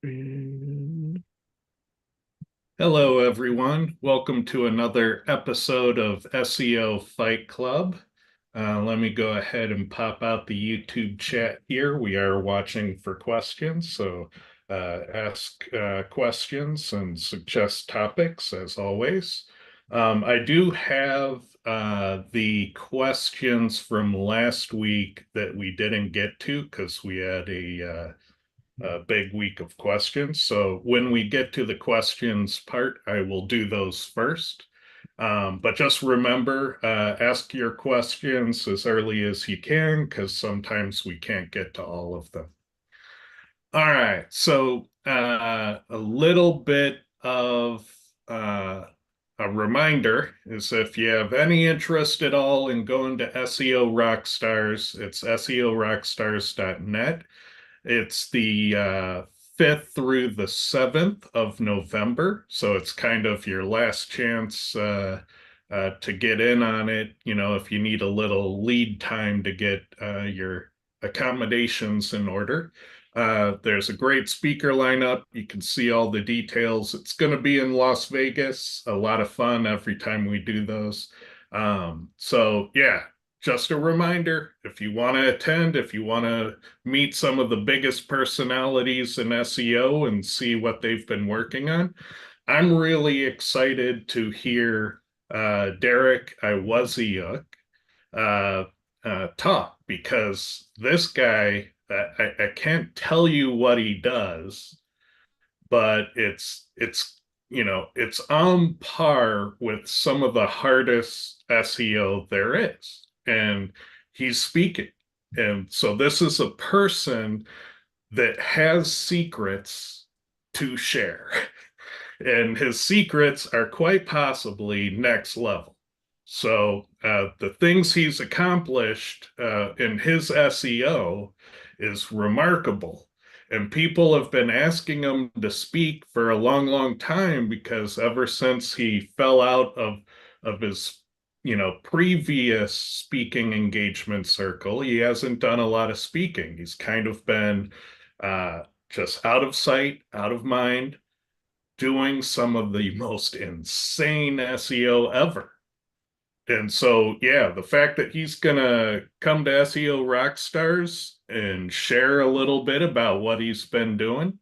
Mm. Hello, everyone. Welcome to another episode of SEO Fight Club. Let me go ahead and pop out the YouTube chat here. We are watching for questions, so ask questions and suggest topics as always. I do have the questions from last week that we didn't get to because we had a big week of questions. So when we get to the questions part, I will do those first. But just remember, ask your questions as early as you can, because sometimes we can't get to all of them. All right, so a little bit of a reminder is if you have any interest at all in going to SEO Rockstars, it's seorockstars.net. It's the 5th through the 7th of November. So it's kind of your last chance to get in on it. You know, if you need a little lead time to get your accommodations in order. There's a great speaker lineup. You can see all the details. It's going to be in Las Vegas. A lot of fun every time we do those. So, yeah, just a reminder, if you want to attend, if you want to meet some of the biggest personalities in SEO and see what they've been working on, I'm really excited to hear Derek Iwaziuk talk because this guy, I can't tell you what he does, but it's on par with some of the hardest SEO there is. And he's speaking. And so this is a person that has secrets to share. And his secrets are quite possibly next level. So the things he's accomplished in his SEO is remarkable. And people have been asking him to speak for a long, long time because ever since he fell out of his previous speaking engagement circle, he hasn't done a lot of speaking. He's kind of been just out of sight, out of mind, doing some of the most insane SEO ever. And so, yeah, the fact that he's going to come to SEO Rockstars and share a little bit about what he's been doing,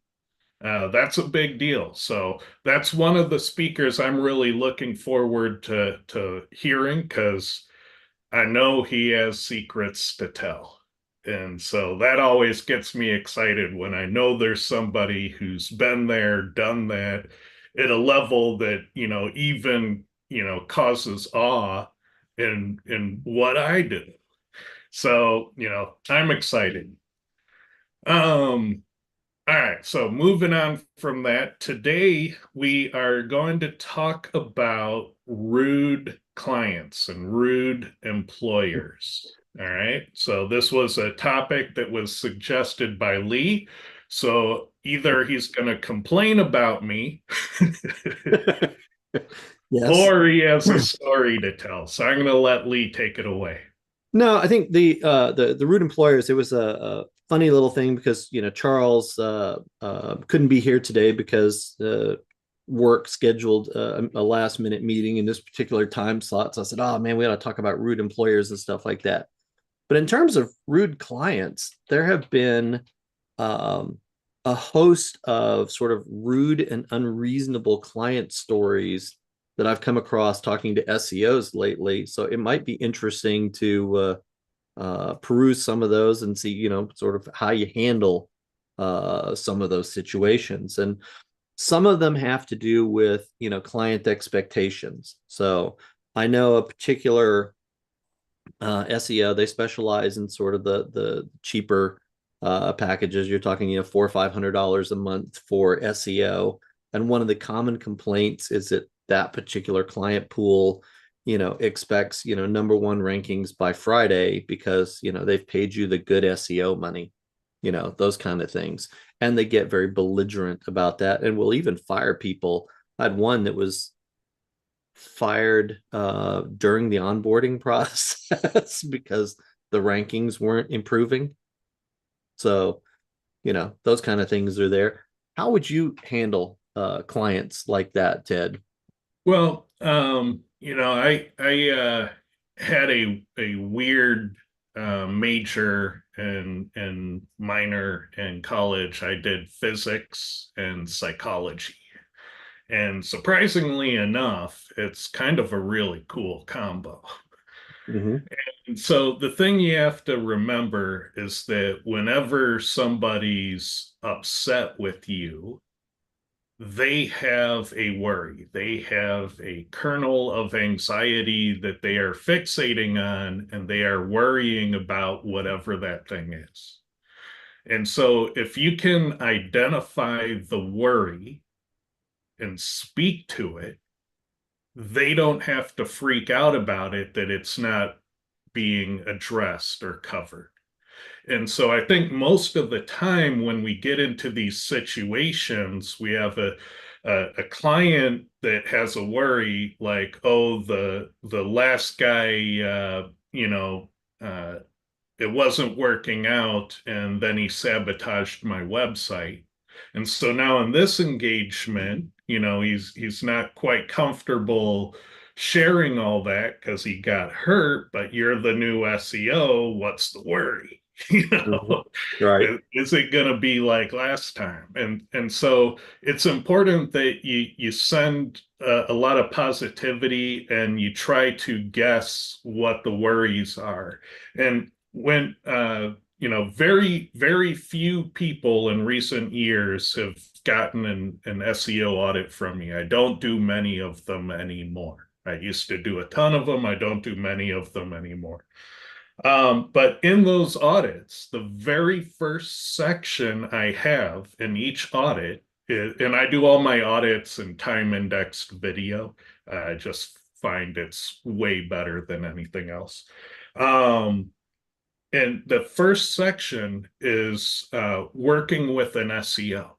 that's a big deal. So that's one of the speakers I'm really looking forward to hearing because I know he has secrets to tell. And so that always gets me excited when I know there's somebody who's been there, done that at a level that, even, causes awe in what I do. So, I'm excited. Um, all right, so moving on from that, today we are going to talk about rude clients and rude employers. All right, so this was a topic that was suggested by Lee. So either he's going to complain about me Yes. or he has a story to tell. So I'm going to let Lee take it away. No, I think the rude employers. It was a funny little thing because Charles couldn't be here today because work scheduled a last minute meeting in this particular time slot. So I said, "Oh man, we got to talk about rude employers and stuff like that." But in terms of rude clients, there have been um, a host of sort of rude and unreasonable client stories that I've come across talking to SEOs lately. So it might be interesting to peruse some of those and see, sort of how you handle some of those situations. And some of them have to do with, client expectations. So I know a particular SEO. They specialize in sort of the cheaper packages. You're talking, $400 or $500 a month for SEO. And one of the common complaints is that that particular client pool, expects, number one rankings by Friday because, they've paid you the good SEO money, those kind of things. And they get very belligerent about that and will even fire people. I had one that was fired during the onboarding process because the rankings weren't improving. So, those kind of things are there. How would you handle clients like that, Ted? Well, I had a weird major and minor in college. I did physics and psychology. And surprisingly enough, it's kind of a really cool combo. Hmm. And so the thing you have to remember is that whenever somebody's upset with you, they have a worry. They have a kernel of anxiety that they are fixating on, and they are worrying about whatever that thing is. And so, if you can identify the worry and speak to it, they don't have to freak out about it that it's not being addressed or covered. And so I think most of the time when we get into these situations, we have a client that has a worry like, oh, the last guy, it wasn't working out, and then he sabotaged my website. And so now in this engagement, he's not quite comfortable sharing all that because he got hurt, but you're the new SEO. What's the worry? You Hmm. know, Right. is it going to be like last time? And so it's important that you send a lot of positivity and you try to guess what the worries are. And when very few people in recent years have gotten an SEO audit from me. I don't do many of them anymore. I used to do a ton of them. I don't do many of them anymore. But in those audits, the very first section I have in each audit, and I do all my audits in time indexed video. I just find it's way better than anything else. Um, and the first section is working with an SEO.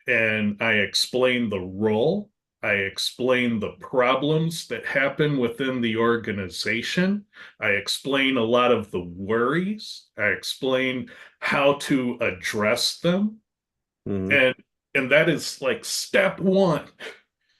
And I explain the role, I explain the problems that happen within the organization. I explain a lot of the worries. I explain how to address them. Hmm. And and that is like step one.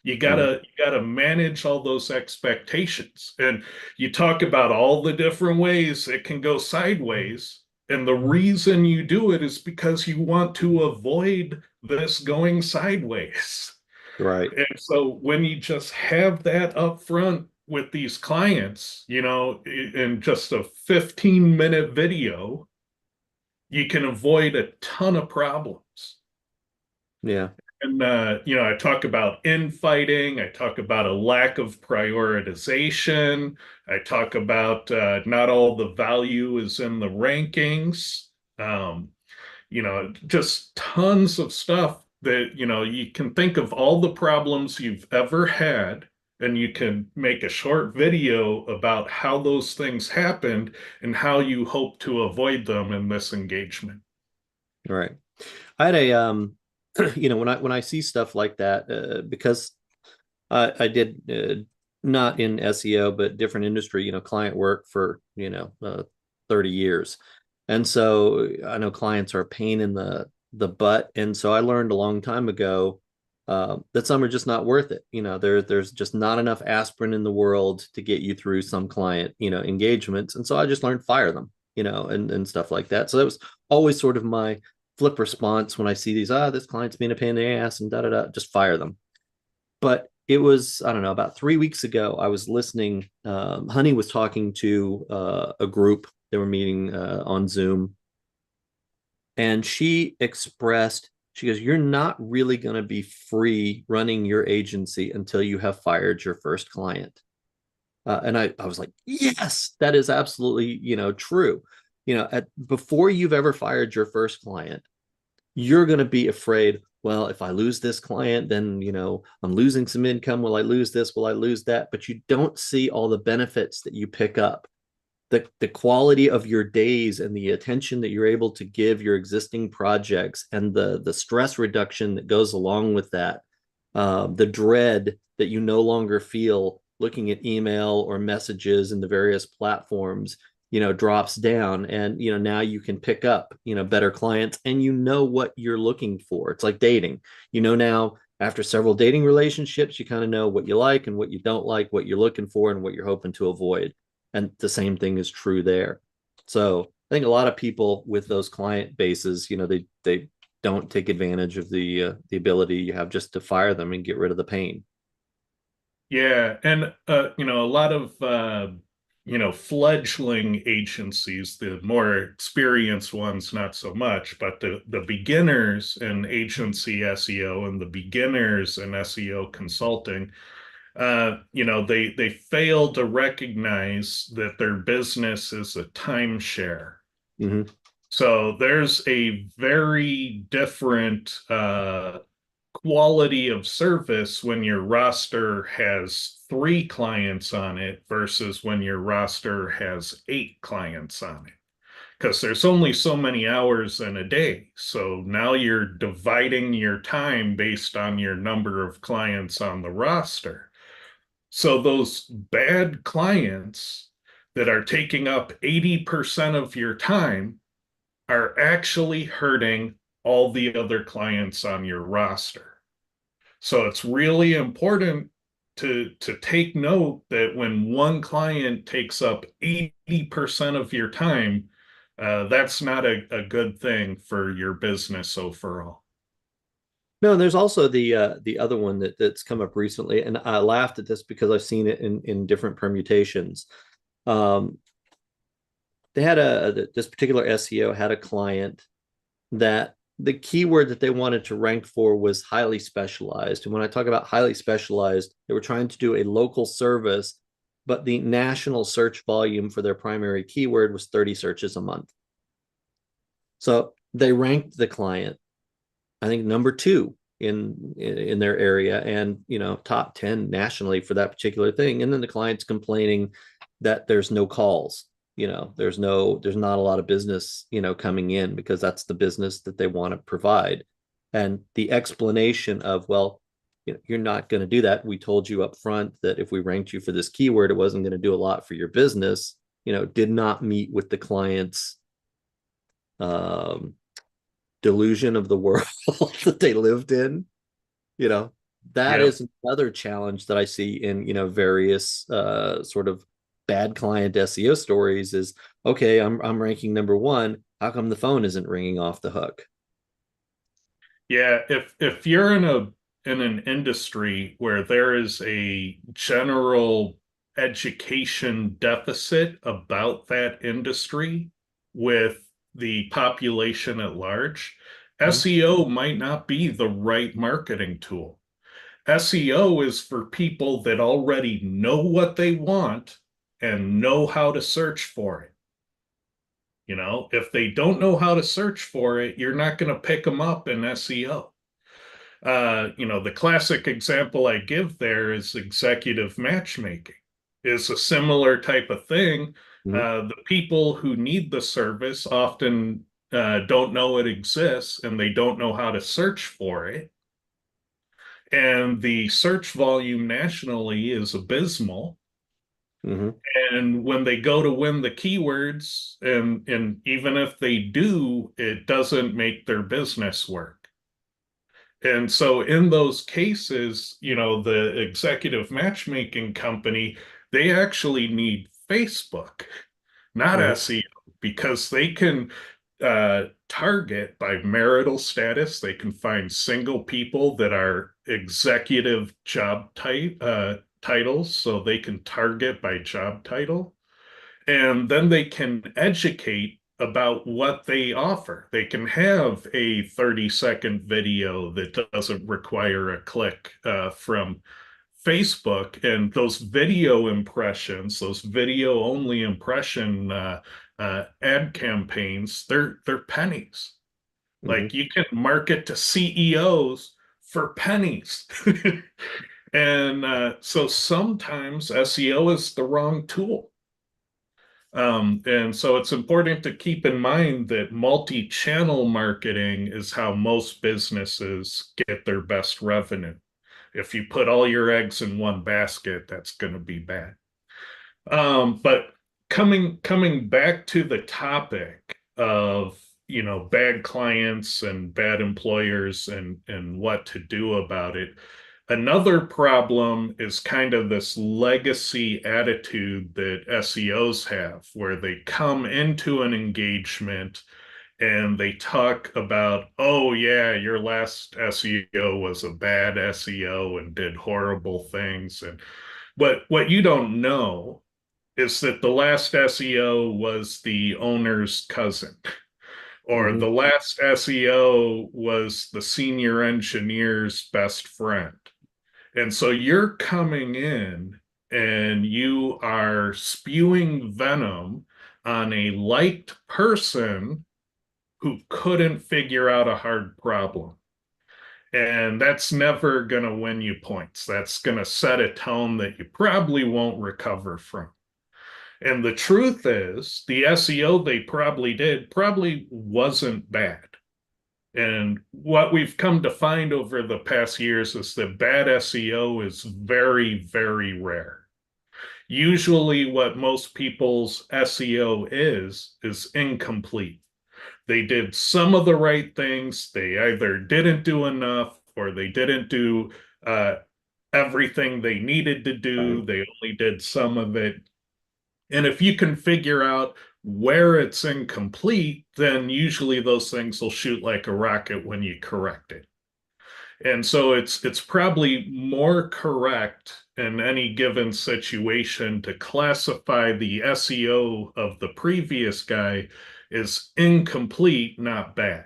You gotta manage all those expectations. And you talk about all the different ways it can go sideways. And the reason you do it is because you want to avoid this going sideways. Right. And so when you just have that up front with these clients, in just a 15-minute video, you can avoid a ton of problems. Yeah. And I talk about infighting. I talk about a lack of prioritization. I talk about not all the value is in the rankings. Um, just tons of stuff that you can think of all the problems you've ever had, and you can make a short video about how those things happened and how you hope to avoid them in this engagement. Right. I had a when I see stuff like that, because I did not in SEO but different industry, client work for 30 years. And so I know clients are a pain in the butt. And so I learned a long time ago that some are just not worth it. There's just not enough aspirin in the world to get you through some client, engagements. And so I just learned fire them, and stuff like that. So that was always sort of my flip response when I see these, this client's being a pain in the ass and da da da, just fire them. But it was, I don't know, about 3 weeks ago, I was listening. Honey was talking to a group. They were meeting on Zoom. And she goes, you're not really going to be free running your agency until you have fired your first client. And I was like, yes, that is absolutely, true. Before you've ever fired your first client, you're going to be afraid, well, if I lose this client, then I'm losing some income. Will I lose this? Will I lose that? But you don't see all the benefits that you pick up, the quality of your days and the attention that you're able to give your existing projects, and the stress reduction that goes along with that, the dread that you no longer feel looking at email or messages in the various platforms. drops down, and now you can pick up better clients, and what you're looking for. It's like dating. Now after several dating relationships, you kind of know what you like and what you don't like, what you're looking for and what you're hoping to avoid. And the same thing is true there. So I think a lot of people with those client bases, they don't take advantage of the ability you have just to fire them and get rid of the pain. Yeah, and a lot of fledgling agencies, the more experienced ones, not so much, but the beginners in agency SEO and the beginners in SEO consulting, they fail to recognize that their business is a timeshare. Mm-hmm. So there's a very different quality of service when your roster has 3 clients on it versus when your roster has 8 clients on it. Because there's only so many hours in a day. So now you're dividing your time based on your number of clients on the roster. So those bad clients that are taking up 80% of your time are actually hurting all the other clients on your roster. So it's really important to take note that when one client takes up 80% of your time, that's not a good thing for your business overall. No, and there's also the other one that's come up recently, and I laughed at this because I've seen it in different permutations. Um, they had this particular SEO had a client that the keyword that they wanted to rank for was highly specialized. And when I talk about highly specialized, they were trying to do a local service, but the national search volume for their primary keyword was 30 searches a month. So they ranked the client, I think, number two in their area, and top 10 nationally for that particular thing. And then the client's complaining that there's no calls. There's not a lot of business coming in, because that's the business that they want to provide. And the explanation of, well, you're not going to do that, we told you up front that if we ranked you for this keyword, it wasn't going to do a lot for your business, did not meet with the client's um delusion of the world that they lived in. you know that Yeah. is another challenge that I see in various sort of bad client SEO stories. Is, okay, I'm ranking number one, how come the phone isn't ringing off the hook? Yeah, if you're in an industry where there is a general education deficit about that industry with the population at large, Mhm. SEO might not be the right marketing tool. SEO is for people that already know what they want and know how to search for it. If they don't know how to search for it, you're not going to pick them up in SEO. The classic example I give there is executive matchmaking, is a similar type of thing. Mhm. The people who need the service often don't know it exists and they don't know how to search for it. And the search volume nationally is abysmal. Mhm. And when they go to win the keywords, and even if they do, it doesn't make their business work. And so in those cases, the executive matchmaking company, they actually need Facebook, not Mhm. SEO, because they can target by marital status. They can find single people that are executive job titles, so they can target by job title. And then they can educate about what they offer. They can have a 30-second video that doesn't require a click from Facebook, and those video impressions, those video only impression ad campaigns, they're pennies. Mhm. Like, you can market to CEOs for pennies. And so sometimes SEO is the wrong tool. And so it's important to keep in mind that multi-channel marketing is how most businesses get their best revenue. If you put all your eggs in one basket, that's going to be bad. But coming back to the topic of, bad clients and bad employers and what to do about it. Another problem is kind of this legacy attitude that SEOs have, where they come into an engagement and they talk about, oh yeah, your last SEO was a bad SEO and did horrible things. And what you don't know is that the last SEO was the owner's cousin, or Mm-hmm. the last SEO was the senior engineer's best friend. And so you're coming in and you are spewing venom on a liked person who couldn't figure out a hard problem. And that's never going to win you points. That's going to set a tone that you probably won't recover from. And the truth is, the SEO they probably did probably wasn't bad. And what we've come to find over the past years is that bad SEO is very, very rare. Usually, what most people's SEO is incomplete. They did some of the right things, they either didn't do enough or they didn't do uh, everything they needed to Right. do. They only did some of it. And if you can figure out where it's incomplete, then usually those things will shoot like a rocket when you correct it. And so it's probably more correct in any given situation to classify the SEO of the previous guy as incomplete, not bad.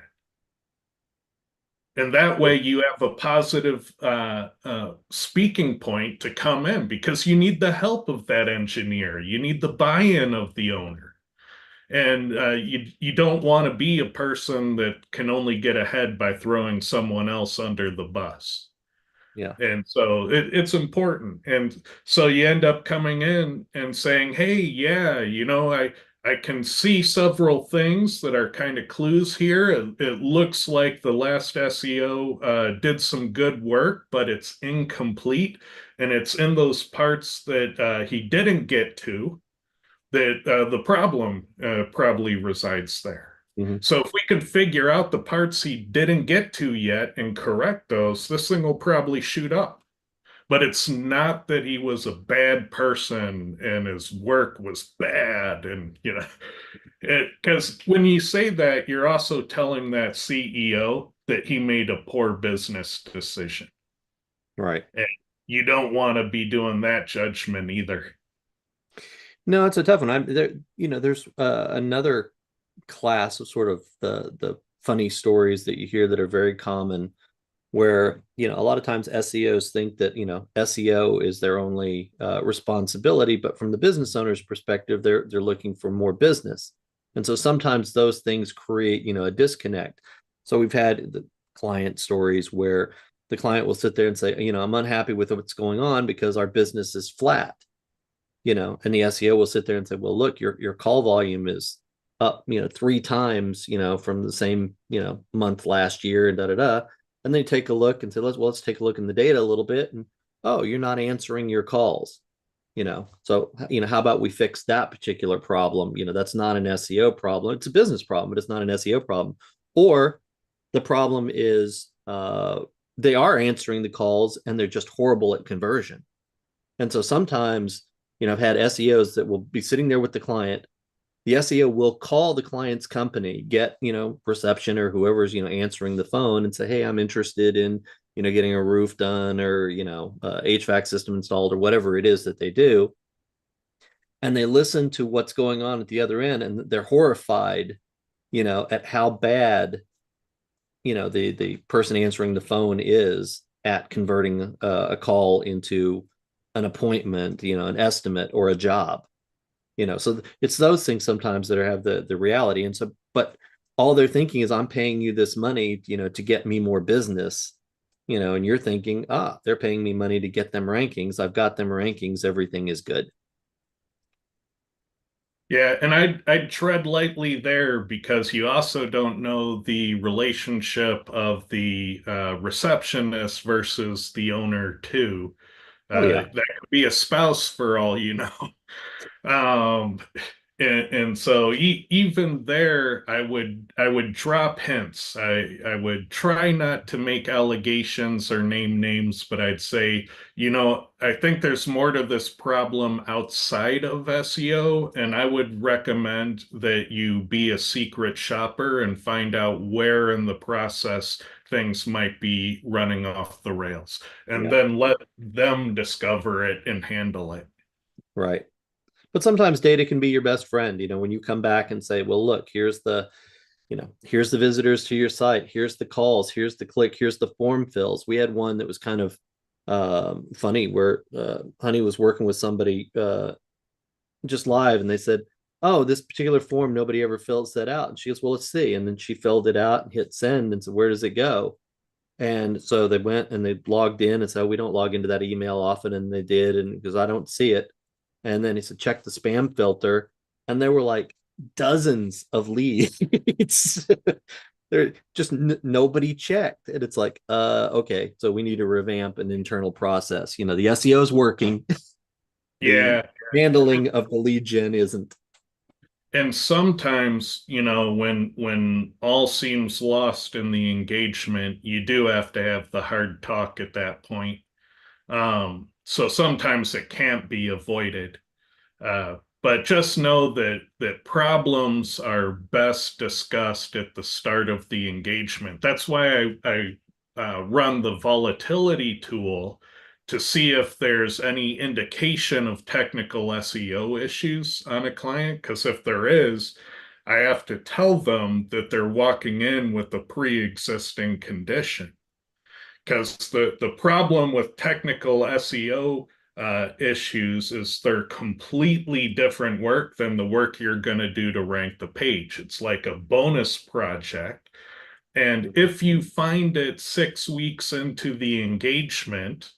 And that way you have a positive speaking point to come in because you need the help of that engineer. You need the buy-in of the owner. And you don't want to be a person that can only get ahead by throwing someone else under the bus. Yeah. And so it's important. And so you end up coming in and saying, hey, yeah, I can see several things that are kind of clues here. It looks like the last SEO did some good work, but it's incomplete. And it's in those parts that he didn't get to that the problem probably resides there. Mm-hmm. So if we can figure out the parts he didn't get to yet and correct those, this thing will probably shoot up. But it's not that he was a bad person and his work was bad. And, because when you say that, you're also telling that CEO that he made a poor business decision. Right. And you don't want to be doing that judgment either. No, it's a tough one. I'm there. There's another class of sort of the funny stories that you hear that are very common, where a lot of times SEOs think that SEO is their only responsibility, but from the business owner's perspective, they're looking for more business, and so sometimes those things create a disconnect. So we've had the client stories where the client will sit there and say, I'm unhappy with what's going on because our business is flat, and the SEO will sit there and say, well, look, your call volume is up, three times, from the same, month last year, and da da da. And they take a look and say, let's take a look in the data a little bit. And oh, you're not answering your calls, So, how about we fix that particular problem? That's not an SEO problem. It's a business problem, but it's not an SEO problem. Or the problem is they are answering the calls and they're just horrible at conversion. And so sometimes, I've had SEOs that will be sitting there with the client. The SEO will call the client's company, get, reception or whoever's, answering the phone and say, hey, I'm interested in, getting a roof done or, HVAC system installed or whatever it is that they do. And they listen to what's going on at the other end and they're horrified, at how bad, the person answering the phone is at converting a call into an appointment, an estimate or a job. So it's those things sometimes that have the reality. And so, but all they're thinking is, I'm paying you this money, to get me more business, and you're thinking, they're paying me money to get them rankings. I've got them rankings. Everything is good. Yeah, and I'd tread lightly there because you also don't know the relationship of the receptionist versus the owner too. Oh yeah. That could be a spouse for all you know. Um, and so even there, I would drop hints. I would try not to make allegations or name names, but I'd say, I think there's more to this problem outside of SEO, and I would recommend that you be a secret shopper and find out where in the process things might be running off the rails, and Yeah. then let them discover it and handle it. Right. But sometimes data can be your best friend, when you come back and say, well, look, here's the visitors to your site, here's the calls, here's the click, here's the form fills. We had one that was kind of funny where Honey was working with somebody just live, and they said, oh, this particular form, nobody ever fills that out. And she goes, well, let's see. And then she filled it out and hit send and said, where does it go? And so they went and they logged in and said, oh, we don't log into that email often. And they did. And because I don't see it. And then he said, check the spam filter. And there were like dozens of leads. There just nobody checked. And it's like, okay, so we need to revamp an internal process. The SEO is working. The Yeah. handling of the lead gen isn't. And sometimes, when all seems lost in the engagement, you do have to have the hard talk at that point. So sometimes it can't be avoided. But just know that problems are best discussed at the start of the engagement. That's why I run the volatility tool to see if there's any indication of technical SEO issues on a client. Because if there is, I have to tell them that they're walking in with a pre-existing condition. Because the problem with technical SEO issues is they're completely different work than the work you're going to do to rank the page. It's like a bonus project. And if you find it 6 weeks into the engagement,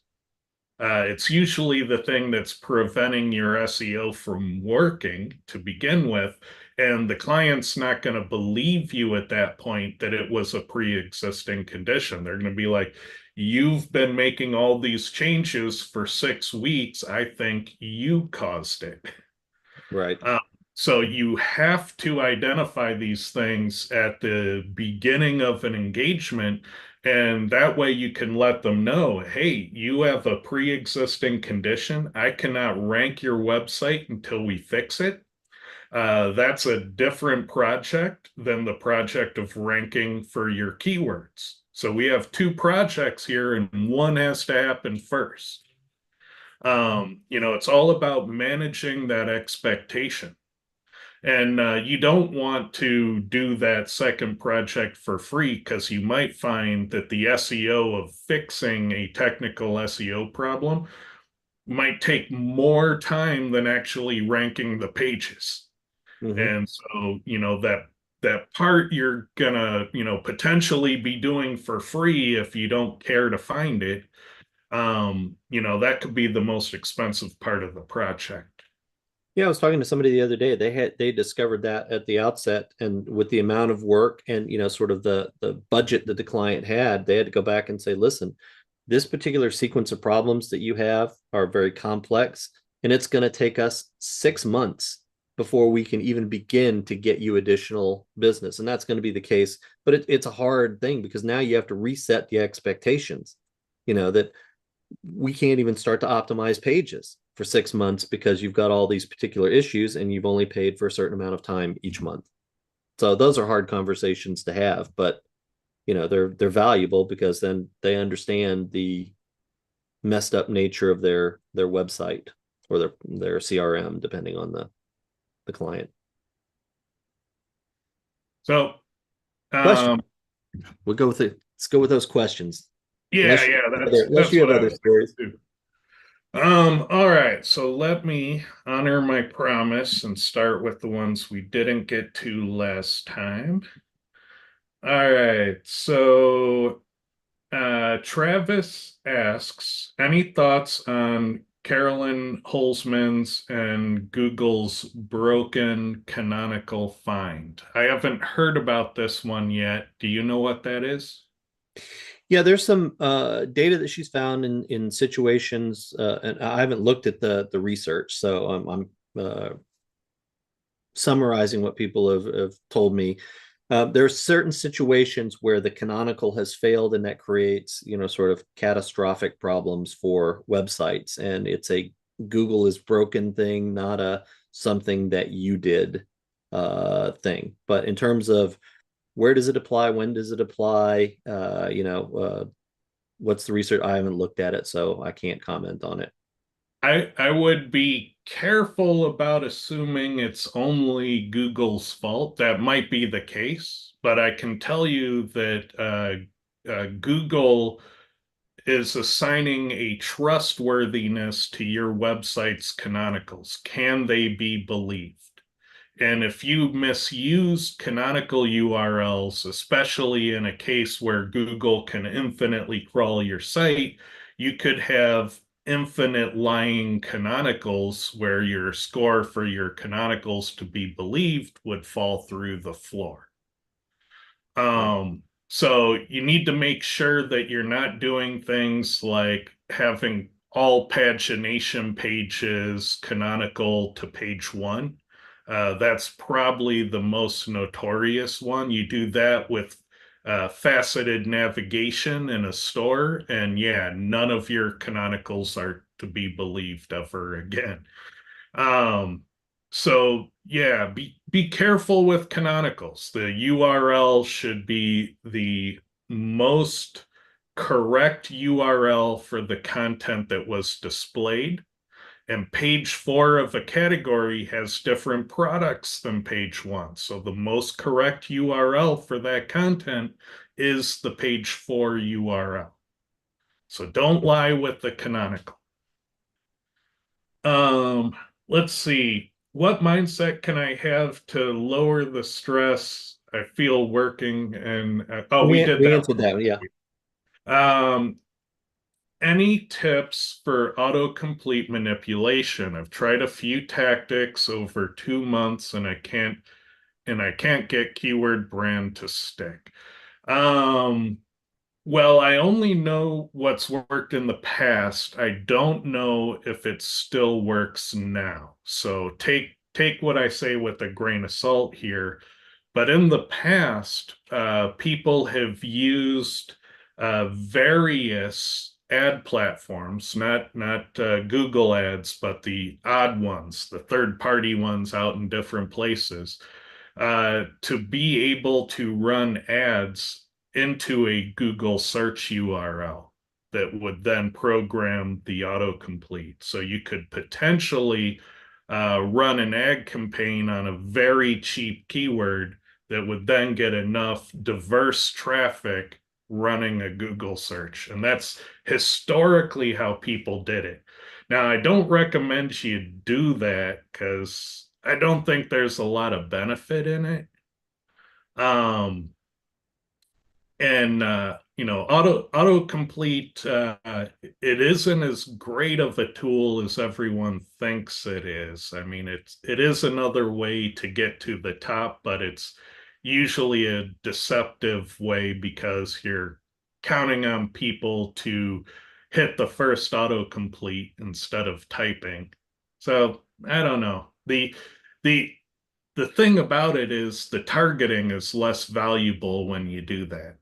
it's usually the thing that's preventing your SEO from working to begin with. And the client's not going to believe you at that point that it was a pre-existing condition. They're going to be like, you've been making all these changes for 6 weeks. I think you caused it. Right. Uh, so you have to identify these things at the beginning of an engagement, and that way you can let them know, hey, you have a pre-existing condition. I cannot rank your website until we fix it. That's a different project than the project of ranking for your keywords. So we have two projects here, and one has to happen first. It's all about managing that expectation. And you don't want to do that second project for free because you might find that the SEO of fixing a technical SEO problem might take more time than actually ranking the pages. Mm-hmm. And so, that part you're gonna, potentially be doing for free if you don't care to find it. That could be the most expensive part of the project. Yeah, I was talking to somebody the other day. They discovered that at the outset, and with the amount of work and sort of the budget that the client had, they had to go back and say, listen, this particular sequence of problems that you have are very complex, and it's going to take us 6 months before we can even begin to get you additional business. And that's going to be the case. But it's a hard thing because now you have to reset the expectations, that we can't even start to optimize pages for 6 months because you've got all these particular issues and you've only paid for a certain amount of time each month. So those are hard conversations to have, but they're valuable because then they understand the messed up nature of their website or their CRM, depending on the client. So, Question. um, We'll go with it. Let's go with those questions. yeah, yeah, that's Unless that's you have what I other was stories. thinking too. All right, so let me honor my promise and start with the ones we didn't get to last time. All right, so Travis asks, any thoughts on Carolyn Holzman's and Google's broken canonical find? I haven't heard about this one yet. Do you know what that is? Yeah, there's some data that she's found in situations, and I haven't looked at the research, so I'm summarizing what people have told me. There are certain situations where the canonical has failed, and that creates, sort of catastrophic problems for websites. And it's a Google is broken thing, not a something that you did thing. But in terms of where does it apply, when does it apply, what's the research? I haven't looked at it, so I can't comment on it. I would be careful about assuming it's only Google's fault. That might be the case, but I can tell you that Google is assigning a trustworthiness to your website's canonicals. Can they be believed? And if you misuse canonical URLs, especially in a case where Google can infinitely crawl your site, you could have infinite lying canonicals where your score for your canonicals to be believed would fall through the floor. Right. So you need to make sure that you're not doing things like having all pagination pages canonical to page one. That's probably the most notorious one. You do that with faceted navigation in a store, and yeah, none of your canonicals are to be believed ever again. Um, so yeah, be careful with canonicals. The URL should be the most correct URL for the content that was displayed. And page four of a category has different products than page one. So the most correct URL for that content is the page four URL. So don't lie with the canonical. Um, let's see. What mindset can I have to lower the stress I feel working? And oh, we did We that answered one that. Yeah. already. Any tips for autocomplete manipulation? I've tried a few tactics over 2 months and I can't get keyword brand to stick. Um, Well, I only know what's worked in the past. I don't know if it still works now. So take what I say with a grain of salt here. But in the past, people have used various ad platforms, not Google ads, but the odd ones, the third-party ones out in different places, to be able to run ads into a Google search URL that would then program the autocomplete. So you could potentially run an ad campaign on a very cheap keyword that would then get enough diverse traffic running a Google search. And that's historically how people did it. Now, I don't recommend you do that because I don't think there's a lot of benefit in it. Um, and autocomplete, it isn't as great of a tool as everyone thinks it is. I mean, it is another way to get to the top, but it's usually a deceptive way because you're counting on people to hit the first autocomplete instead of typing. So I don't know. The the thing about it is the targeting is less valuable when you do that.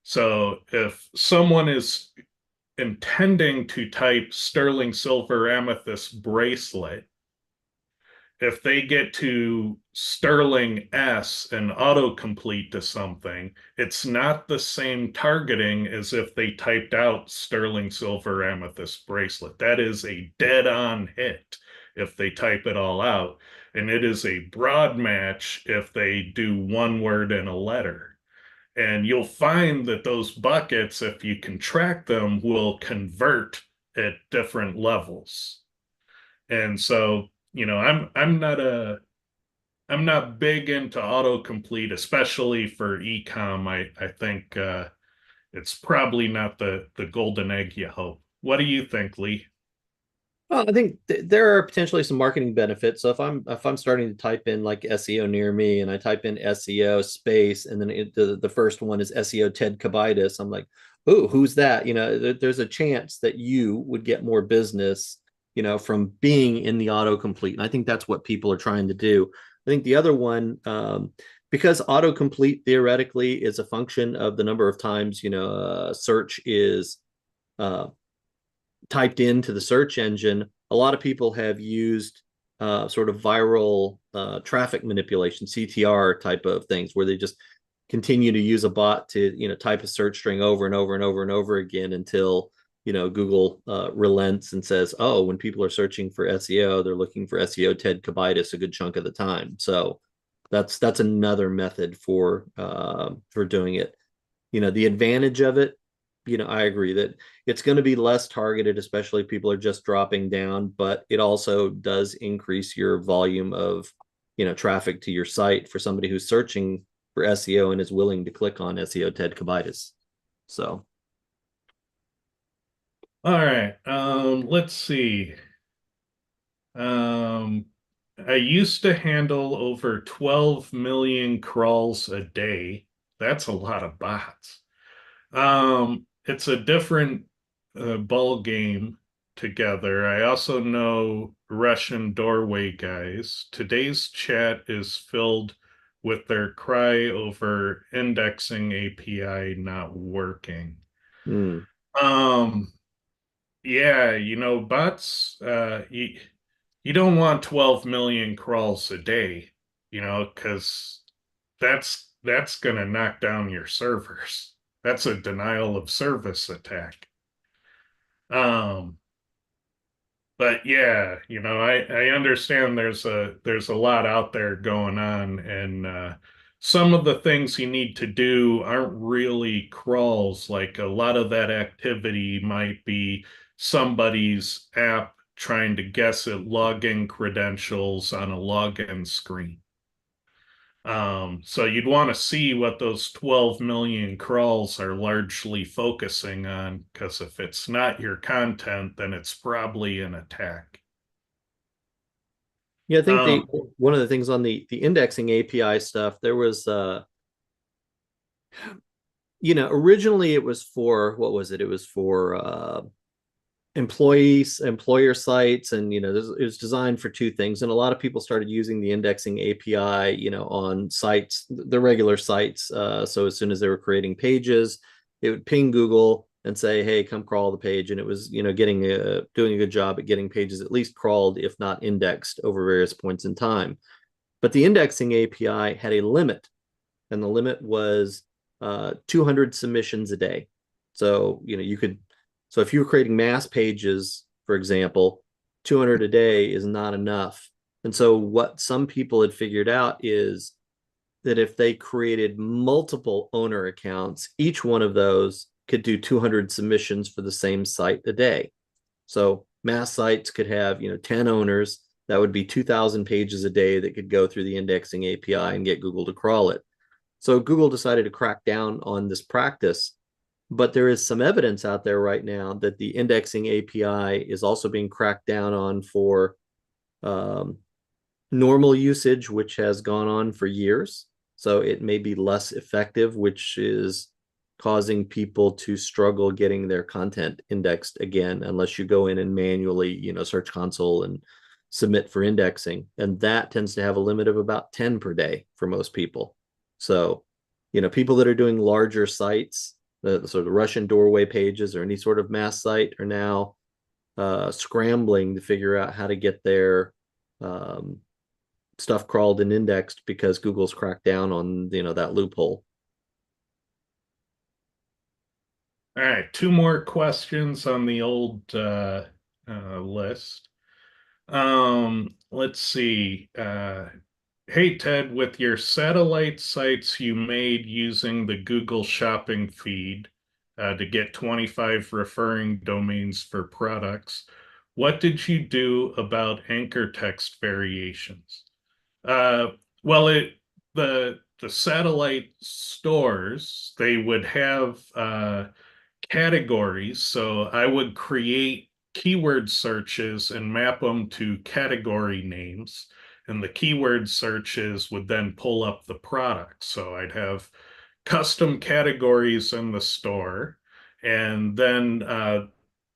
So if someone is intending to type sterling silver amethyst bracelet, if they get to sterling S and autocomplete to something, it's not the same targeting as if they typed out sterling silver amethyst bracelet. That is a dead on hit if they type it all out. And it is a broad match if they do one word and a letter. And you'll find that those buckets, if you can track them, will convert at different levels. And so, I'm not big into autocomplete, especially for ecom. I think it's probably not the golden egg you hope. What do you think, Lee? Well, I think there are potentially some marketing benefits. So if I'm starting to type in like SEO near me, and I type in SEO space, and then the first one is SEO Ted Kubaitis, I'm like, oh, who's that? There's a chance that you would get more business, from being in the autocomplete. And I think that's what people are trying to do. I think the other one, because autocomplete theoretically is a function of the number of times, search is uh, typed into the search engine, a lot of people have used sort of viral traffic manipulation, CTR type of things, where they just continue to use a bot to type a search string over and over and over and over again until Google relents and says, oh, when people are searching for SEO, they're looking for SEO Ted Kubaitis a good chunk of the time. So that's another method for doing it. The advantage of it, I agree that it's going to be less targeted, especially if people are just dropping down, but it also does increase your volume of, traffic to your site for somebody who's searching for SEO and is willing to click on SEO Ted Kubaitis. So, All right. Let's see. Um, I used to handle over 12 million crawls a day. That's a lot of bots. It's a different ball game together. I also know Russian doorway guys. Today's chat is filled with their cry over indexing API not working. mm. Um, yeah, bots, you don't want 12 million crawls a day, because that's gonna knock down your servers. That's a denial of service attack. Um, but yeah, I understand there's a lot out there going on, and some of the things you need to do aren't really crawls. Like a lot of that activity might be somebody's app trying to guess at login credentials on a login screen. So you'd want to see what those 12 million crawls are largely focusing on, because if it's not your content, then it's probably an attack. Yeah, I think the Um, one of the things on the indexing API stuff, there was originally it was for what was it? It was for employer sites, and it was designed for two things, and a lot of people started using the indexing API on sites, the regular sites, so as soon as they were creating pages, it would ping Google and say, hey, come crawl the page, and it was doing a good job at getting pages at least crawled, if not indexed, over various points in time. But the indexing API had a limit, and the limit was 200 submissions a day. So so if you were creating mass pages, for example, 200 a day is not enough. And so what some people had figured out is that if they created multiple owner accounts, each one of those could do 200 submissions for the same site a day. So mass sites could have 10 owners. That would be 2,000 pages a day that could go through the indexing API and get Google to crawl it. So Google decided to crack down on this practice, but there is some evidence out there right now that the indexing API is also being cracked down on for um, normal usage, which has gone on for years. So it may be less effective, which is causing people to struggle getting their content indexed again, unless you go in and manually, Search Console and submit for indexing. And that tends to have a limit of about 10 per day for most people. So, people that are doing larger sites, the sort of Russian doorway pages or any sort of mass site, are now scrambling to figure out how to get their um, stuff crawled and indexed because Google's cracked down on that loophole. all right, two more questions on the old list. Let's see. Hey Ted, with your satellite sites you made using the Google Shopping feed to get 25 referring domains for products, what did you do about anchor text variations? Uh, well, the satellite stores, they would have categories. So I would create keyword searches and map them to category names. And the keyword searches would then pull up the product. So I'd have custom categories in the store. And then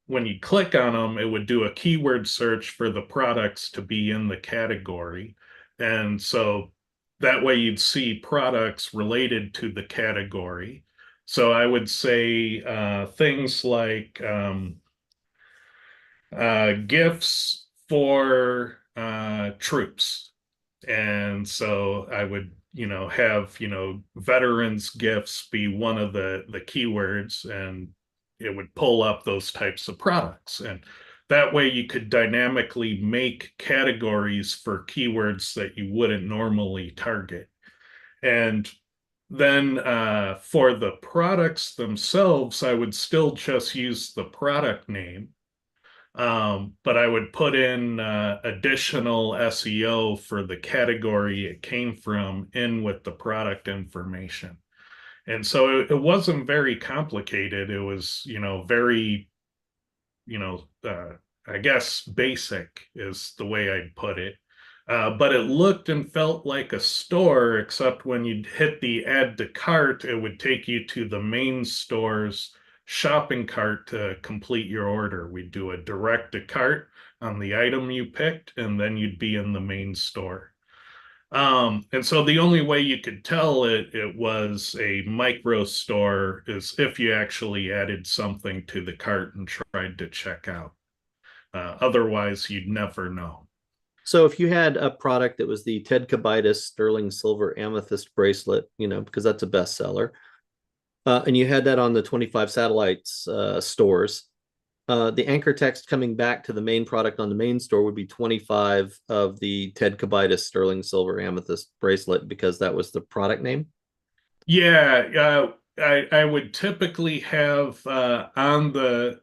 when you click on them, it would do a keyword search for the products to be in the category. And so that way you'd see products related to the category. So I would say things like gifts for troops. And so I would, have, veterans gifts be one of the keywords, and it would pull up those types of products. And that way you could dynamically make categories for keywords that you wouldn't normally target. And then for the products themselves, I would still just use the product name, but I would put in additional SEO for the category it came from in with the product information. And so it wasn't very complicated. It was, very, you know, uh, I guess basic is the way I'd put it. But it looked and felt like a store, except when you'd hit the add to cart, it would take you to the main store's shopping cart to complete your order. We'd do a direct to cart on the item you picked, and then you'd be in the main store. And so the only way you could tell it was a micro store is if you actually added something to the cart and tried to check out. Otherwise, you'd never know. So if you had a product that was the Ted Kubaitis sterling silver amethyst bracelet, because that's a bestseller, and you had that on the 25 satellites stores, the anchor text coming back to the main product on the main store would be 25 of the Ted Kubaitis sterling silver amethyst bracelet because that was the product name. Yeah, I would typically have on the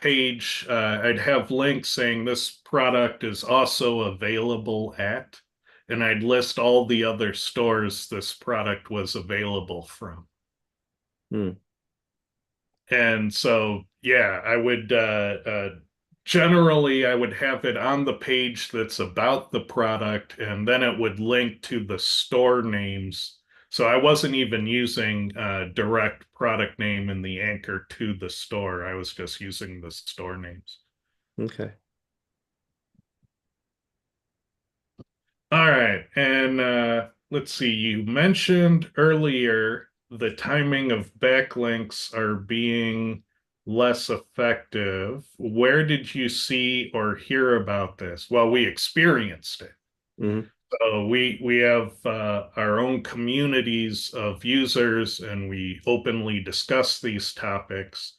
page, I'd have links saying this product is also available at, and I'd list all the other stores this product was available from. Hmm. And so, yeah, I would generally I would have it on the page that's about the product, and then it would link to the store names. So I wasn't even using direct product name in the anchor to the store. I was just using the store names. Okay. All right. And let's see, you mentioned earlier the timing of backlinks are being less effective. Where did you see or hear about this? Well, we experienced it. Mhm. So we have our own communities of users, and we openly discuss these topics,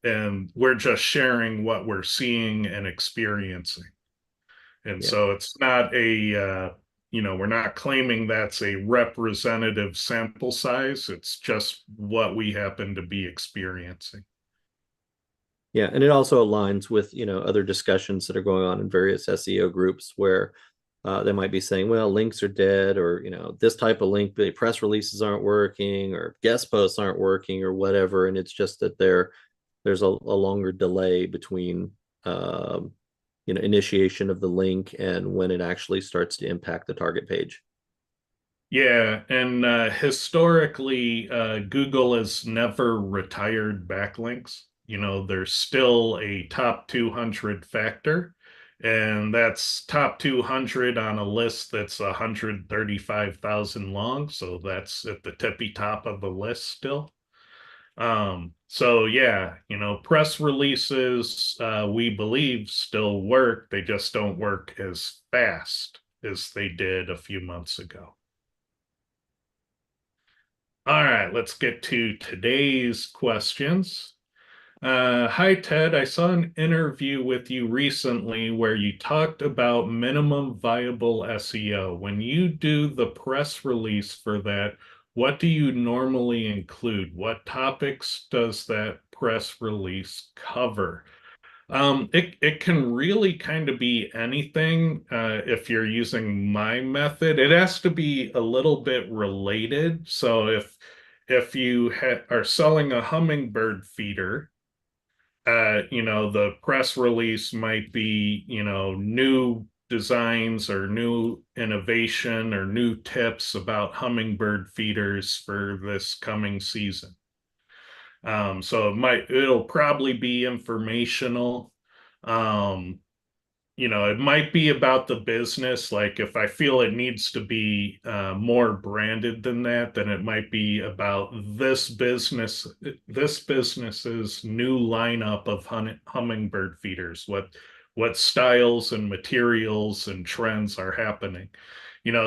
and we're just sharing what we're seeing and experiencing. And Yeah. so it's not we're not claiming that's a representative sample size. It's just what we happen to be experiencing. Yeah, and it also aligns with other discussions that are going on in various SEO groups where they might be saying, well, links are dead, or this type of link, the press releases aren't working, or guest posts aren't working, or whatever, and it's just that there's a longer delay between initiation of the link and when it actually starts to impact the target page. Yeah, and historically, Google has never retired backlinks. There's still a top 200 factor, and that's top 200 on a list that's 135,000 long. So that's at the tippy top of the list still. So yeah, press releases, we believe still work. They just don't work as fast as they did a few months ago. All right, let's get to today's questions. Hi, Ted. I saw an interview with you recently where you talked about minimum viable SEO. When you do the press release for that, what do you normally include? What topics does that press release cover? It can really kind of be anything if you're using my method. It has to be a little bit related. So if you are selling a hummingbird feeder, the press release might be, new designs or new innovation or new tips about hummingbird feeders for this coming season. So it'll probably be informational. Um, it might be about the business. Like if I feel it needs to be more branded than that, then it might be about this business's new lineup of hummingbird feeders, what styles and materials and trends are happening.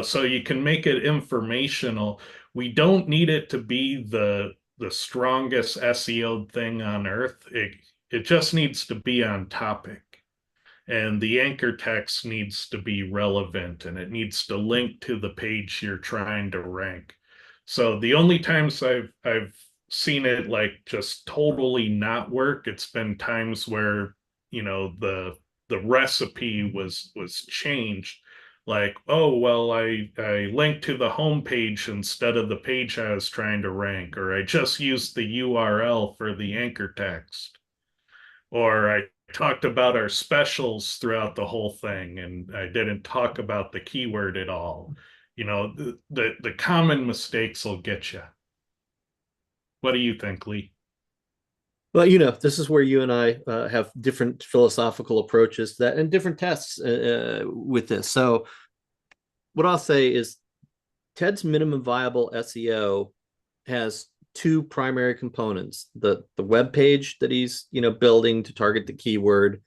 So you can make it informational. We don't need it to be the strongest SEO thing on earth. It just needs to be on topic. And the anchor text needs to be relevant and it needs to link to the page you're trying to rank. So the only times I've seen it like just totally not work, it's been times where, the recipe was changed. Like, oh well, I linked to the home page instead of the page I was trying to rank, or I just used the URL for the anchor text, or I talked about our specials throughout the whole thing and I didn't talk about the keyword at all. The common mistakes will get you. What do you think, Lee? Well, this is where you and I have different philosophical approaches to that and different tests with this. So, what I'll say is Ted's minimum viable SEO has two primary components: the web page that he's building to target the keyword,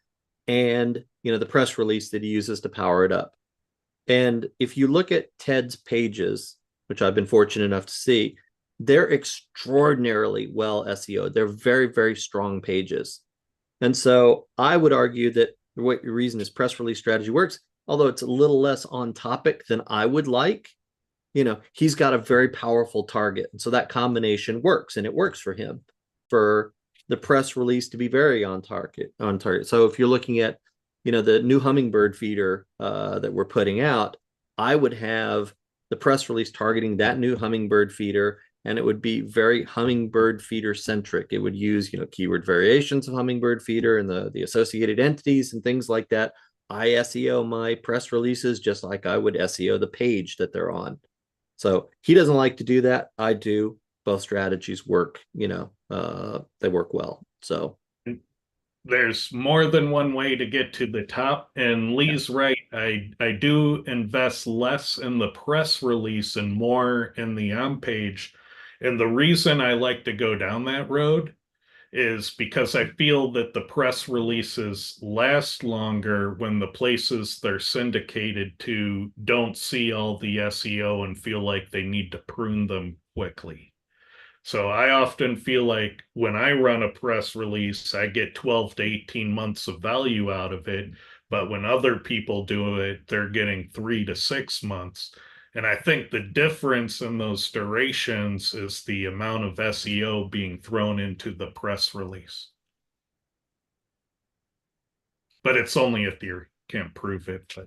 and the press release that he uses to power it up. And if you look at Ted's pages, which I've been fortunate enough to see, they're extraordinarily well SEO. They're very, very strong pages. And so I would argue that the reason his press release strategy works, although it's a little less on topic than I would like, he's got a very powerful target. And so that combination works, and it works for him for the press release to be very on target. So if you're looking at, the new hummingbird feeder that we're putting out, I would have the press release targeting that new hummingbird feeder, and it would be very hummingbird feeder centric. It would use, keyword variations of hummingbird feeder and the associated entities and things like that. I SEO my press releases just like I would SEO the page that they're on. So he doesn't like to do that. I do. Both strategies work, they work well. So There's more than one way to get to the top, and yeah. Lee's right. I do invest less in the press release and more in the on page. And the reason I like to go down that road is because I feel that the press releases last longer when the places they're syndicated to don't see all the SEO and feel like they need to prune them quickly. So I often feel like when I run a press release, I get 12 to 18 months of value out of it. But when other people do it, they're getting 3 to 6 months. And I think the difference in those durations is the amount of SEO being thrown into the press release. But it's only a theory. Can't prove it. But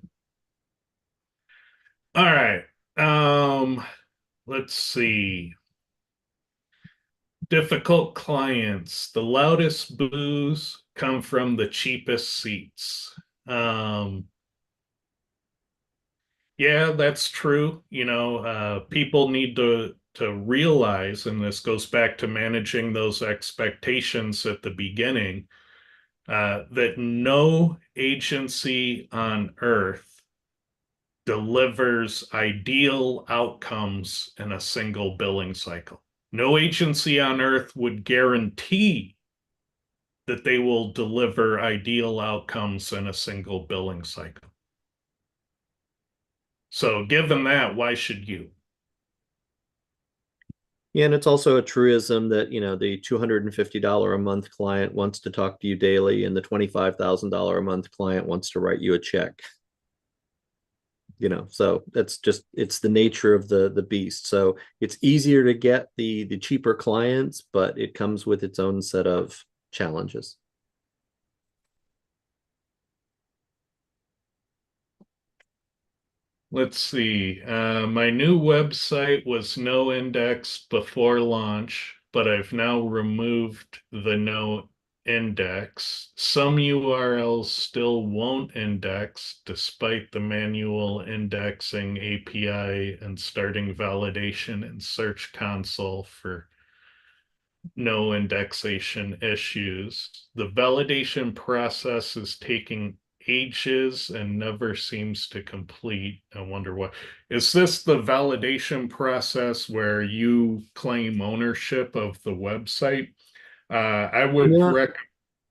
all right. Let's see. Difficult clients. The loudest boos come from the cheapest seats. Um, yeah, that's true. People need to realize, and this goes back to managing those expectations at the beginning, that no agency on earth delivers ideal outcomes in a single billing cycle. No agency on earth would guarantee that they will deliver ideal outcomes in a single billing cycle. So, given that, why should you? Yeah, and it's also a truism that, the $250 a month client wants to talk to you daily, and the $25,000 a month client wants to write you a check. So it's the nature of the beast. So it's easier to get the cheaper clients, but it comes with its own set of challenges. Let's see. My new website was no indexed before launch, but I've now removed the no index. Some URLs still won't index despite the manual indexing API and starting validation in Search Console for no indexation issues. The validation process is taking ages and never seems to complete. I wonder what is this the validation process where you claim ownership of the website? I would Yeah. recommend.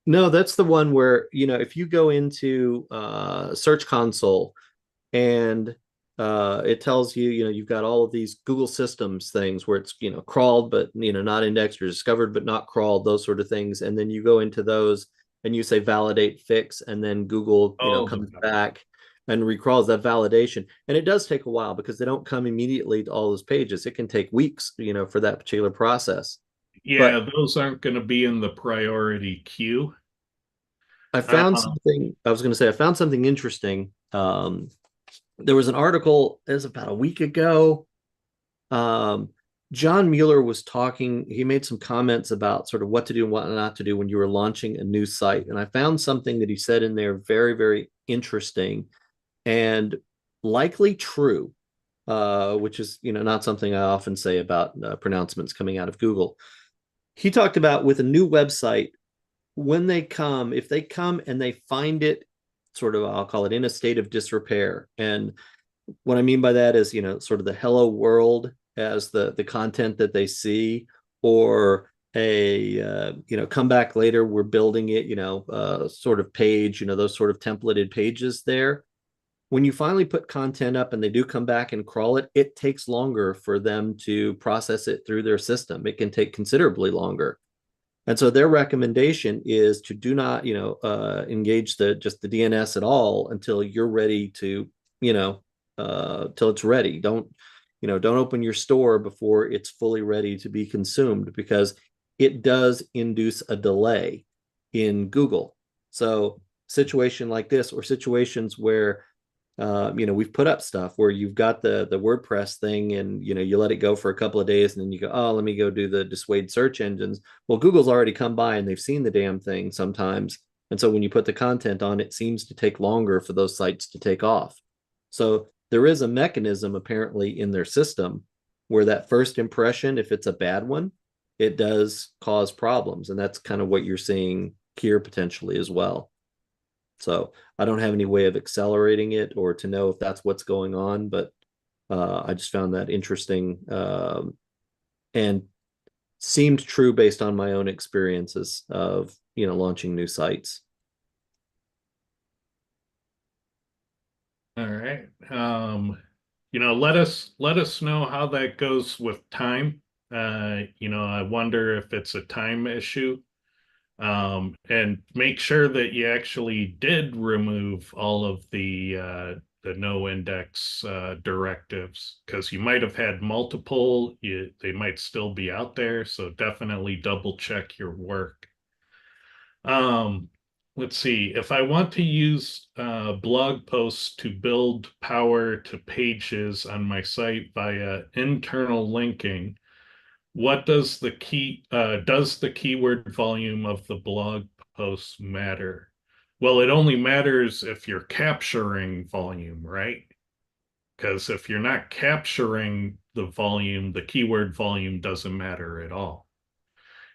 No, that's the one where, if you go into Search Console and it tells you, you've got all of these Google systems things where it's, crawled, but, not indexed, or discovered, but not crawled, those sort of things. And then you go into those and you say validate fix, and then Google, Oh, comes back and recrawls that validation. And it does take a while because they don't come immediately to all those pages. It can take weeks, for that particular process. yeah, But those aren't going to be in the priority queue. I Uh, found something, I was going to say, I found something interesting. There was an article, it was about a week ago. Um, John Mueller was talking, he made some comments about sort of what to do and what not to do when you were launching a new site. And I found something that he said in there very, very interesting and likely true, which is, not something I often say about pronouncements coming out of Google. He talked about with a new website, when they come, if they come and they find it sort of, I'll call it in a state of disrepair. And what I mean by that is, sort of the hello world as the content that they see, or a come back later, we're building it, sort of page, those sort of templated pages there. When you finally put content up and they do come back and crawl it, it takes longer for them to process it through their system. It can take considerably longer. And so their recommendation is to do not, engage the DNS at all until you're ready to, till it's ready. Don't open your store before it's fully ready to be consumed, because it does induce a delay in Google. So situation like this, or situations where we've put up stuff where you've got the WordPress thing, and you let it go for a couple of days, and then you go, oh, let me go do the dissuade search engines. Well, Google's already come by and they've seen the damn thing sometimes, and so when you put the content on, it seems to take longer for those sites to take off. So there is a mechanism apparently in their system where that first impression, if it's a bad one, it does cause problems, and that's kind of what you're seeing here potentially as well. So I don't have any way of accelerating it or to know if that's what's going on, but I just found that interesting, and seemed true based on my own experiences of launching new sites. all right. Let us know how that goes with time. I wonder if it's a time issue. And make sure that you actually did remove all of the no index directives, because you might have had multiple. They might still be out there, so definitely double check your work. Um, let's see. If I want to use blog posts to build power to pages on my site via internal linking, what does the keyword volume of the blog posts matter? Well, it only matters if you're capturing volume, right? Because if you're not capturing the volume, the keyword volume doesn't matter at all.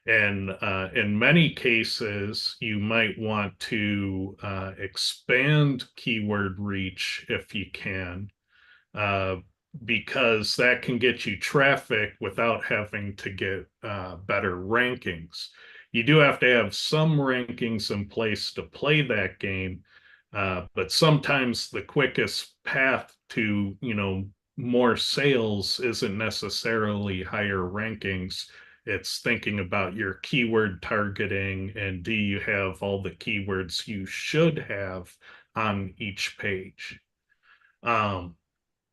And in many cases, you might want to expand keyword reach if you can, uh, because that can get you traffic without having to get better rankings. You do have to have some rankings in place to play that game, but sometimes the quickest path to, more sales isn't necessarily higher rankings. It's thinking about your keyword targeting and do you have all the keywords you should have on each page. Um,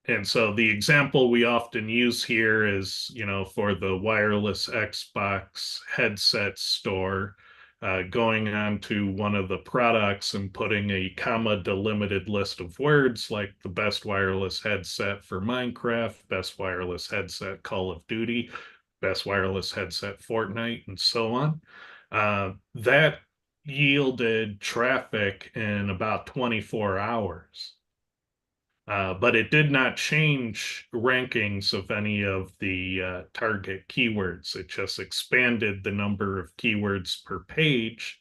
and so the example we often use here is, for the wireless Xbox headset store, going on to one of the products and putting a comma delimited list of words like the best wireless headset for Minecraft, best wireless headset Call of Duty, best wireless headset Fortnite, and so on. That yielded traffic in about 24 hours. But it did not change rankings of any of the target keywords. It just expanded the number of keywords per page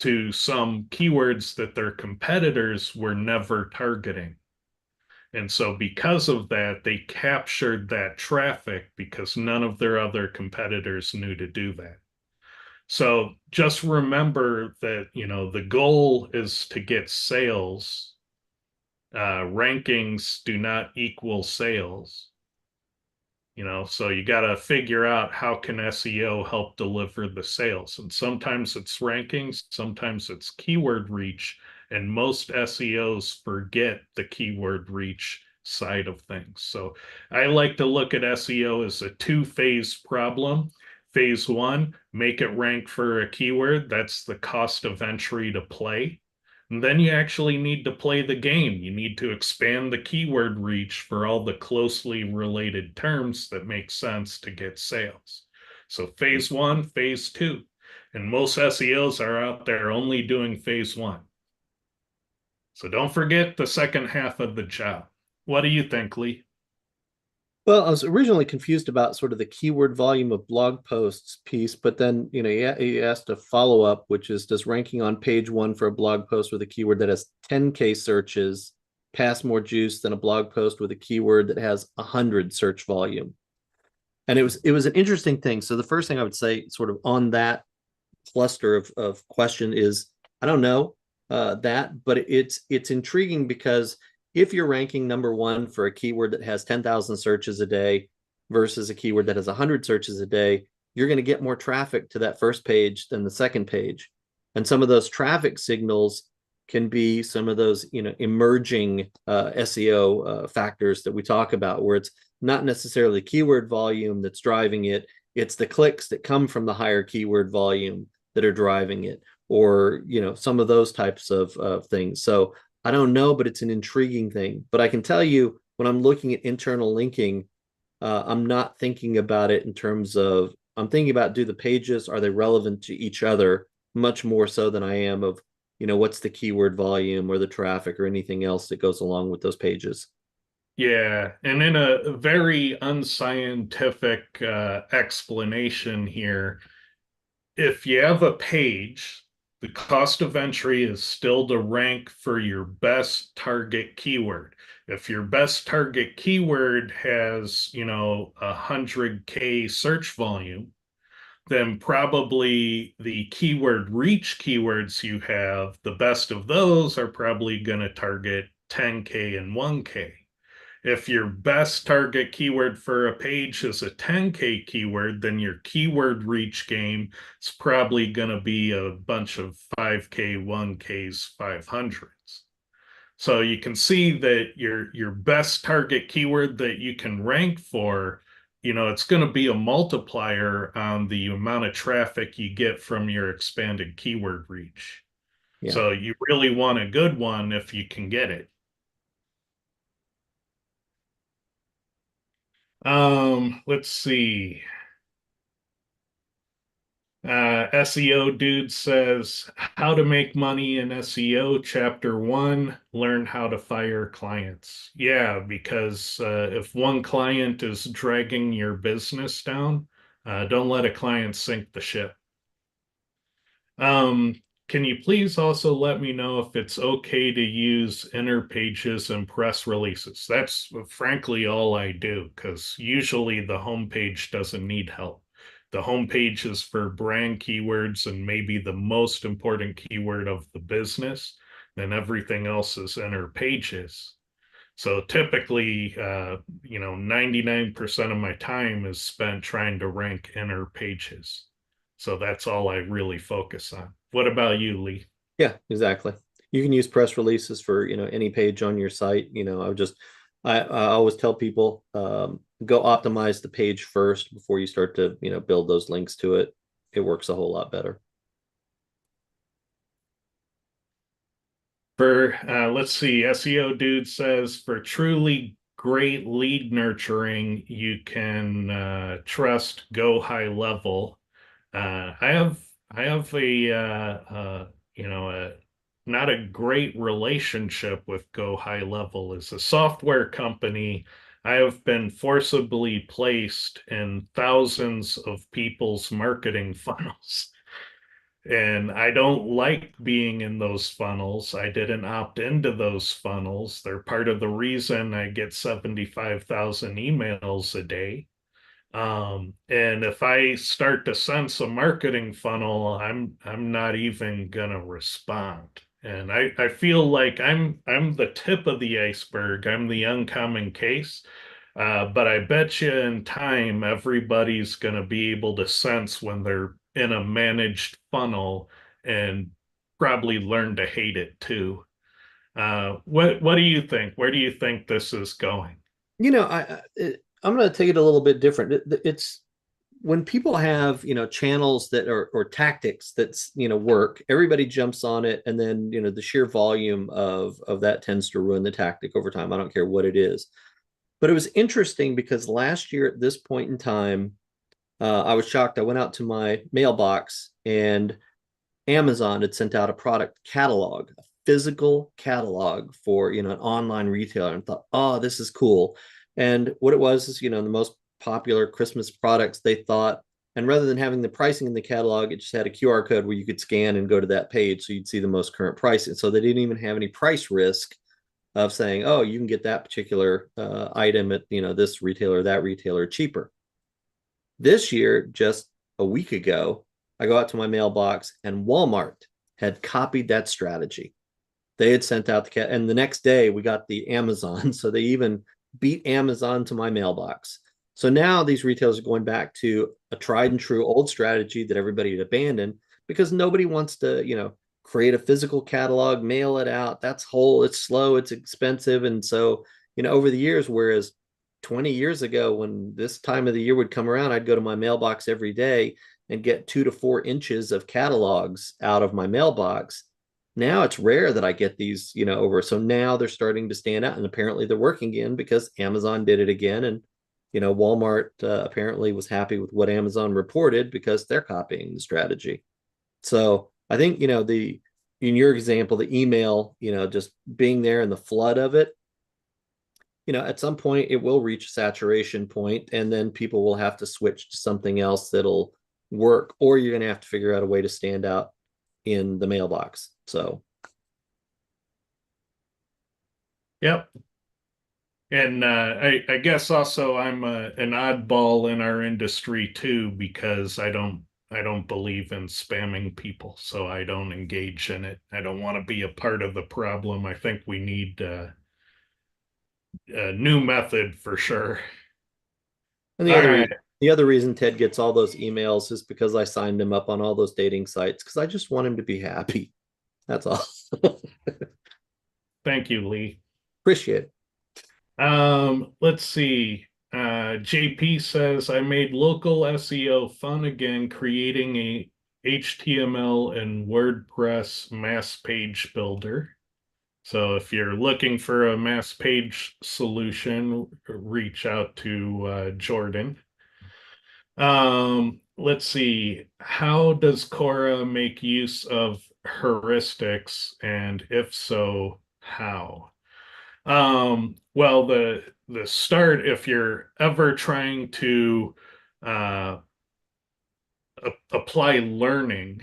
to some keywords that their competitors were never targeting. And so, because of that, they captured that traffic because none of their other competitors knew to do that. So, just remember that, the goal is to get sales. Rankings do not equal sales. So you got to figure out how can SEO help deliver the sales. And sometimes it's rankings, sometimes it's keyword reach, and most SEOs forget the keyword reach side of things. So I like to look at SEO as a two-phase problem. Phase one, make it rank for a keyword. That's the cost of entry to play. And then you actually need to play the game. You need to expand the keyword reach for all the closely related terms that make sense to get sales. So phase one, phase two. And most SEOs are out there only doing phase one. So don't forget the second half of the job. What do you think, Lee? Well, I was originally confused about sort of the keyword volume of blog posts piece, but then you asked a follow up, which is does ranking on page one for a blog post with a keyword that has 10K searches pass more juice than a blog post with a keyword that has 100 search volume? And it was an interesting thing. So the first thing I would say, sort of on that cluster of question, is I don't know that, but it's intriguing because if you're ranking number one for a keyword that has 10,000 searches a day versus a keyword that has 100 searches a day, you're going to get more traffic to that first page than the second page. And some of those traffic signals can be some of those emerging SEO factors that we talk about, where it's not necessarily keyword volume that's driving it, it's the clicks that come from the higher keyword volume that are driving it, or some of those types of things. So I don't know, but it's an intriguing thing. But I can tell you, when I'm looking at internal linking, I'm not thinking about it in terms of, I'm thinking about, do the pages, are they relevant to each other, much more so than I am of, what's the keyword volume or the traffic or anything else that goes along with those pages. Yeah, and in a very unscientific explanation here, if you have a page, the cost of entry is still to rank for your best target keyword. If your best target keyword has, 100K search volume, then probably the keyword reach keywords you have, the best of those are probably going to target 10K and 1K. If your best target keyword for a page is a 10K keyword, then your keyword reach game is probably going to be a bunch of 5K, 1Ks, 500s. So you can see that your best target keyword that you can rank for, it's going to be a multiplier on the amount of traffic you get from your expanded keyword reach. Yeah. So you really want a good one if you can get it. Let's see. SEO dude says how to make money in SEO chapter one, learn how to fire clients. Yeah, because if one client is dragging your business down, don't let a client sink the ship. Um, can you please also let me know if it's okay to use inner pages and press releases? That's frankly all I do, because usually the homepage doesn't need help. The homepage is for brand keywords and maybe the most important keyword of the business. Then everything else is inner pages. So typically, 99% of my time is spent trying to rank inner pages. So that's all I really focus on. What about you, Lee? Yeah, exactly. You can use press releases for, any page on your site. I always tell people, go optimize the page first before you start to, build those links to it. It works a whole lot better. Let's see, SEO dude says for truly great lead nurturing, you can trust Go High Level. I have a not a great relationship with Go High Level. As a software company, I have been forcibly placed in thousands of people's marketing funnels. And I don't like being in those funnels. I didn't opt into those funnels. They're part of the reason I get 75,000 emails a day. And if I start to sense a marketing funnel, I'm not even gonna respond. And I feel like I'm the tip of the iceberg. I'm the uncommon case. But I bet you in time, everybody's gonna be able to sense when they're in a managed funnel and probably learn to hate it too. What do you think? Where do you think this is going? I'm going to take it a little bit different. It's when people have channels that are or tactics that's work, everybody jumps on it, and then the sheer volume of that tends to ruin the tactic over time. I don't care what it is. But it was interesting because last year at this point in time, I was shocked. I went out to my mailbox and Amazon had sent out a product catalog, a physical catalog for an online retailer, and thought, oh, this is cool. And what it was is the most popular Christmas products they thought, and rather than having the pricing in the catalog, it just had a QR code where you could scan and go to that page, so you'd see the most current pricing. So they didn't even have any price risk of saying, oh, you can get that particular item at this retailer, that retailer cheaper. This year, just a week ago, I go out to my mailbox and Walmart had copied that strategy. They had sent out the cat, and the next day we got the Amazon. So they even beat Amazon to my mailbox. So now these retailers are going back to a tried and true old strategy that everybody had abandoned because nobody wants to, create a physical catalog, mail it out. That's whole, it's slow, it's expensive. And so, over the years, whereas 20 years ago, when this time of the year would come around, I'd go to my mailbox every day and get 2 to 4 inches of catalogs out of my mailbox. Now it's rare that I get these, over. So now they're starting to stand out, and apparently they're working again because Amazon did it again. And, Walmart apparently was happy with what Amazon reported because they're copying the strategy. So I think, in your example, the email, just being there in the flood of it, at some point it will reach a saturation point, and then people will have to switch to something else that'll work, or you're going to have to figure out a way to stand out in the mailbox. So, Yep. And I guess also I'm an oddball in our industry too because I don't believe in spamming people, so I don't engage in it. I don't want to be a part of the problem. I think we need a new method for sure. and All right. the other reason Ted gets all those emails is because I signed him up on all those dating sites because I just want him to be happy. That's all. Thank you, Lee. Appreciate it. Let's see. JP says I made local SEO fun again, creating a HTML and WordPress mass page builder. So if you're looking for a mass page solution, reach out to Jordan. Let's see. How does Cora make use of heuristics, and if so, how? Well, the start, if you're ever trying to uh, apply learning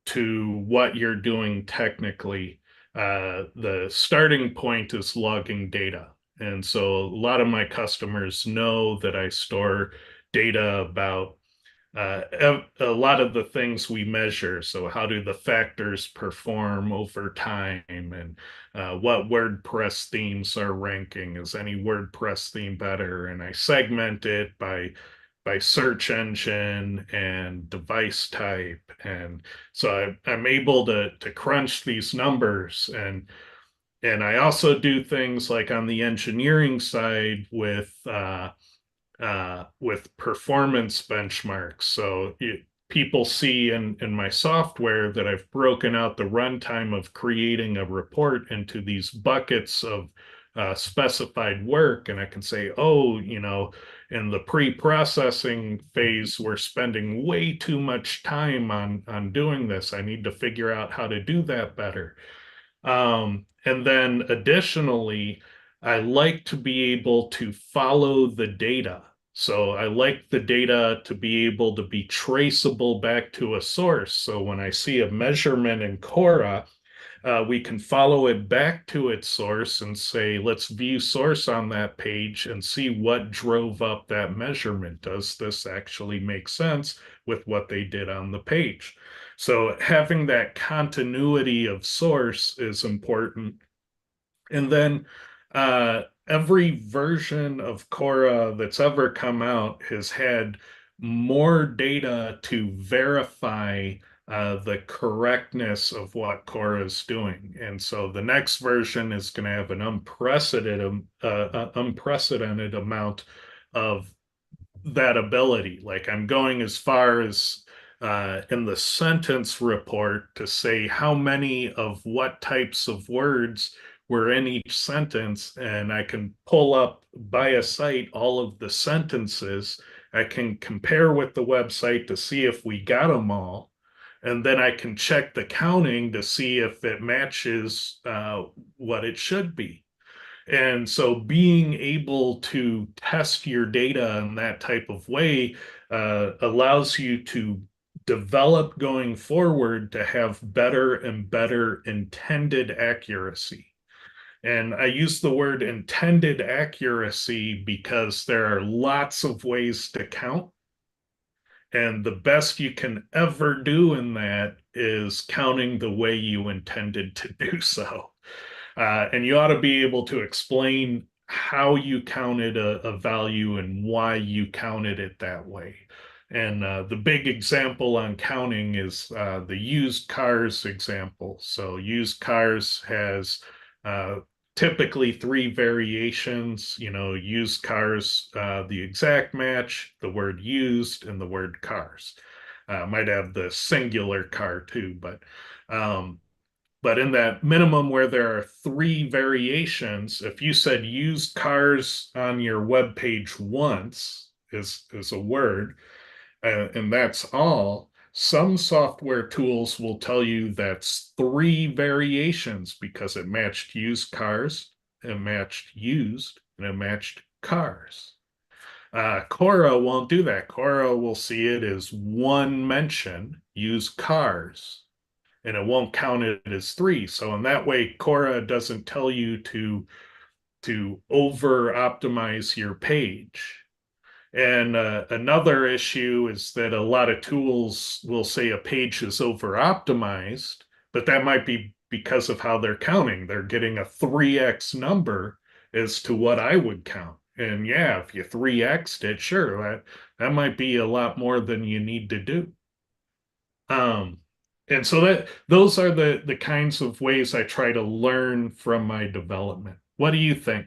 to what you're doing technically, the starting point is logging data. And so a lot of my customers know that I store data about a lot of the things we measure. So how do the factors perform over time, and what WordPress themes are ranking? Is any WordPress theme better? And I segment it by search engine and device type. And so I'm able to crunch these numbers, and I also do things like on the engineering side with performance benchmarks. So people see in my software that I've broken out the runtime of creating a report into these buckets of specified work. And I can say, oh, in the pre-processing phase, we're spending way too much time on doing this. I need to figure out how to do that better. And then additionally, I like to be able to follow the data. So I like the data to be able to be traceable back to a source. So when I see a measurement in Cora, we can follow it back to its source and say, let's view source on that page and see what drove up that measurement. Does this actually make sense with what they did on the page? So having that continuity of source is important. And then every version of Cora that's ever come out has had more data to verify the correctness of what Cora is doing. And so the next version is going to have an unprecedented amount of that ability. Like I'm going as far as in the sentence report to say how many of what types of words were in each sentence, and I can pull up by a site all of the sentences. I can compare with the website to see if we got them all. And then I can check the counting to see if it matches what it should be. And so being able to test your data in that type of way allows you to develop going forward to have better and better intended accuracy. And I use the word intended accuracy because there are lots of ways to count. And the best you can ever do in that is counting the way you intended to do so. And you ought to be able to explain how you counted a value and why you counted it that way. And the big example on counting is the used cars example. So used cars has typically three variations, used cars, the exact match, the word used, and the word cars. Might have the singular car too, um, but in that minimum where there are three variations, if you said used cars on your web page once is a word, and that's all, some software tools will tell you that's three variations because it matched used cars, it matched used, and it matched cars. Cora won't do that. Cora will see it as one mention, used cars, and it won't count it as three. So in that way, Cora doesn't tell you to over optimize your page. And another issue is that a lot of tools will say a page is over optimized, but that might be because of how they're counting. They're getting a 3x number as to what I would count. And yeah, if you 3x'd it, sure, that might be a lot more than you need to do. Um, and so that those are the kinds of ways I try to learn from my development. What do you think?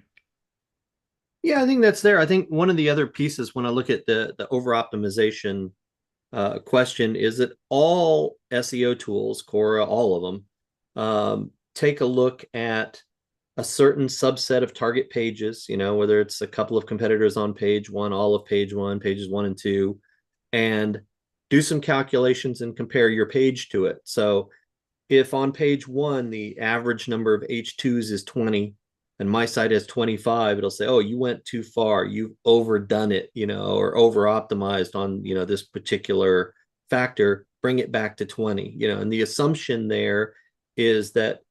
Yeah, I think that's there. I think one of the other pieces when I look at the over optimization question is that all SEO tools, Quora, all of them, take a look at a certain subset of target pages, whether it's a couple of competitors on page one, all of page one, pages one and two, and do some calculations and compare your page to it. So if on page one, the average number of H2s is 20 and my site has 25, it'll say, oh, you went too far. You've overdone it, or over optimized on, this particular factor. Bring it back to 20, and the assumption there is that,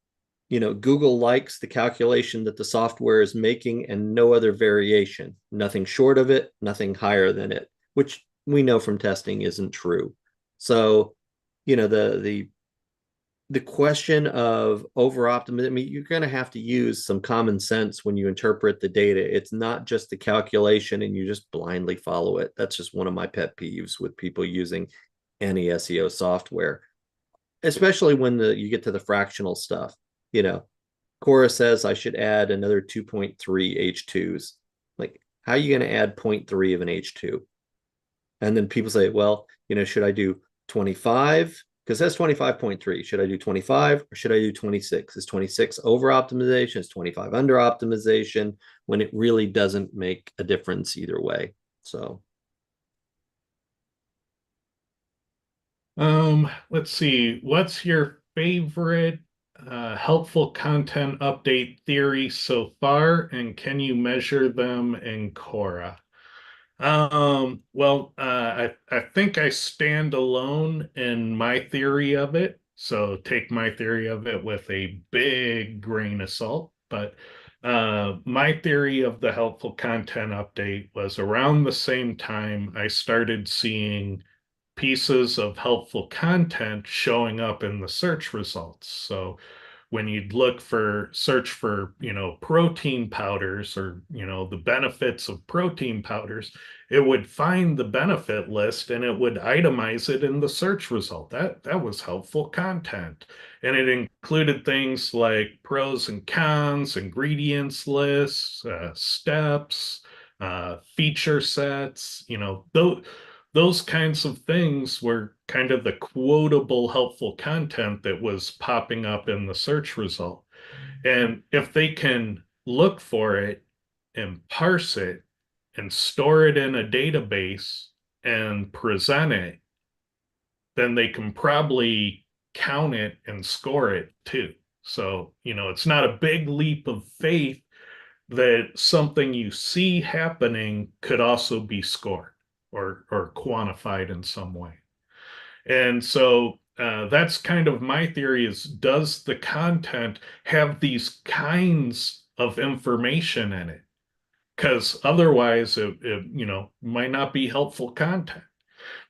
Google likes the calculation that the software is making and no other variation, nothing short of it, nothing higher than it, which we know from testing isn't true. So, the question of over optimism, I mean, you're going to have to use some common sense when you interpret the data. It's not just the calculation and you just blindly follow it. That's just one of my pet peeves with people using any SEO software, especially when you get to the fractional stuff. You know, Cora says I should add another 2.3 H2s. Like, how are you going to add 0.3 of an H2? And then people say, well, should I do 25? Because that's 25.3. Should I do 25 or should I do 26? Is 26 over optimization? Is 25 under optimization? When it really doesn't make a difference either way. So, Let's see. What's your favorite helpful content update theories so far, and can you measure them in Cora? I think I stand alone in my theory of it. So take my theory of it with a big grain of salt. But my theory of the helpful content update was around the same time I started seeing pieces of helpful content showing up in the search results. So when you'd look for search for, protein powders or, the benefits of protein powders, it would find the benefit list and it would itemize it in the search result. That was helpful content. And it included things like pros and cons, ingredients lists, steps, feature sets, those kinds of things were kind of the quotable helpful content that was popping up in the search result. And if they can look for it and parse it and store it in a database and present it, then they can probably count it and score it too. So, it's not a big leap of faith that something you see happening could also be scored or quantified in some way. And so that's kind of my theory is does the content have these kinds of information in it? Because otherwise it might not be helpful content.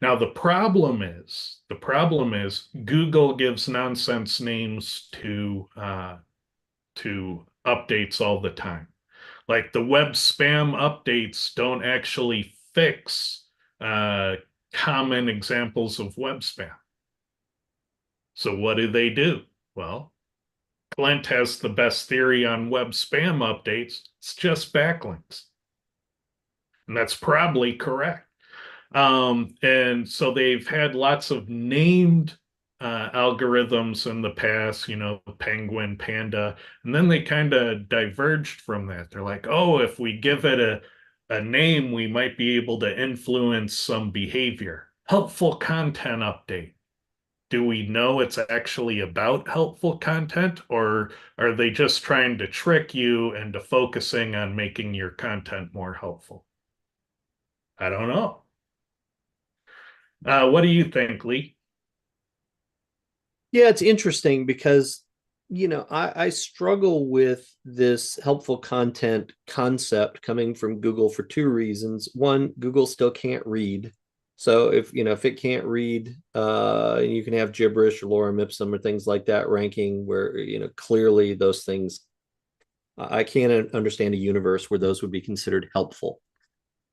Now the problem is Google gives nonsense names to updates all the time. Like the web spam updates don't actually fix common examples of web spam. So what do? Well, Clint has the best theory on web spam updates. It's just backlinks. And that's probably correct. And so they've had lots of named algorithms in the past, penguin, panda, and then they kind of diverged from that. They're like, oh, if we give it a name, we might be able to influence some behavior. Helpful content update. Do we know it's actually about helpful content, or are they just trying to trick you into focusing on making your content more helpful? I don't know. What do you think, Lee? Yeah, it's interesting because, I struggle with this helpful content concept coming from Google for two reasons. One, Google still can't read. So if it can't read, you can have gibberish or lorem ipsum or things like that ranking where, clearly those things, I can't understand a universe where those would be considered helpful.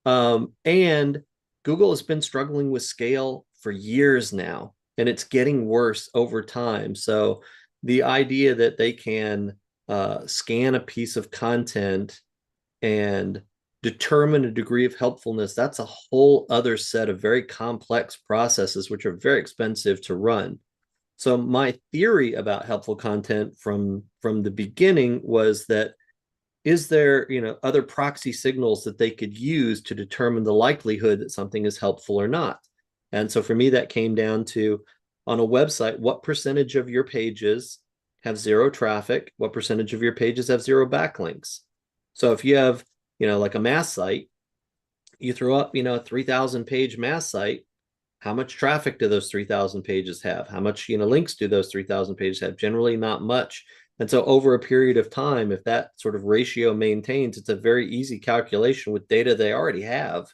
And Google has been struggling with scale for years now, and it's getting worse over time. So the idea that they can scan a piece of content and determine a degree of helpfulness, that's a whole other set of very complex processes, which are very expensive to run. So my theory about helpful content from the beginning was that is there other proxy signals that they could use to determine the likelihood that something is helpful or not? And so for me that came down to, on a website, what percentage of your pages have zero traffic, what percentage of your pages have zero backlinks? So if you have like a math site, you throw up a 3,000 page math site, how much traffic do those 3,000 pages have? How much links do those 3,000 pages have? Generally not much. And so over a period of time, if that sort of ratio maintains, it's a very easy calculation with data they already have.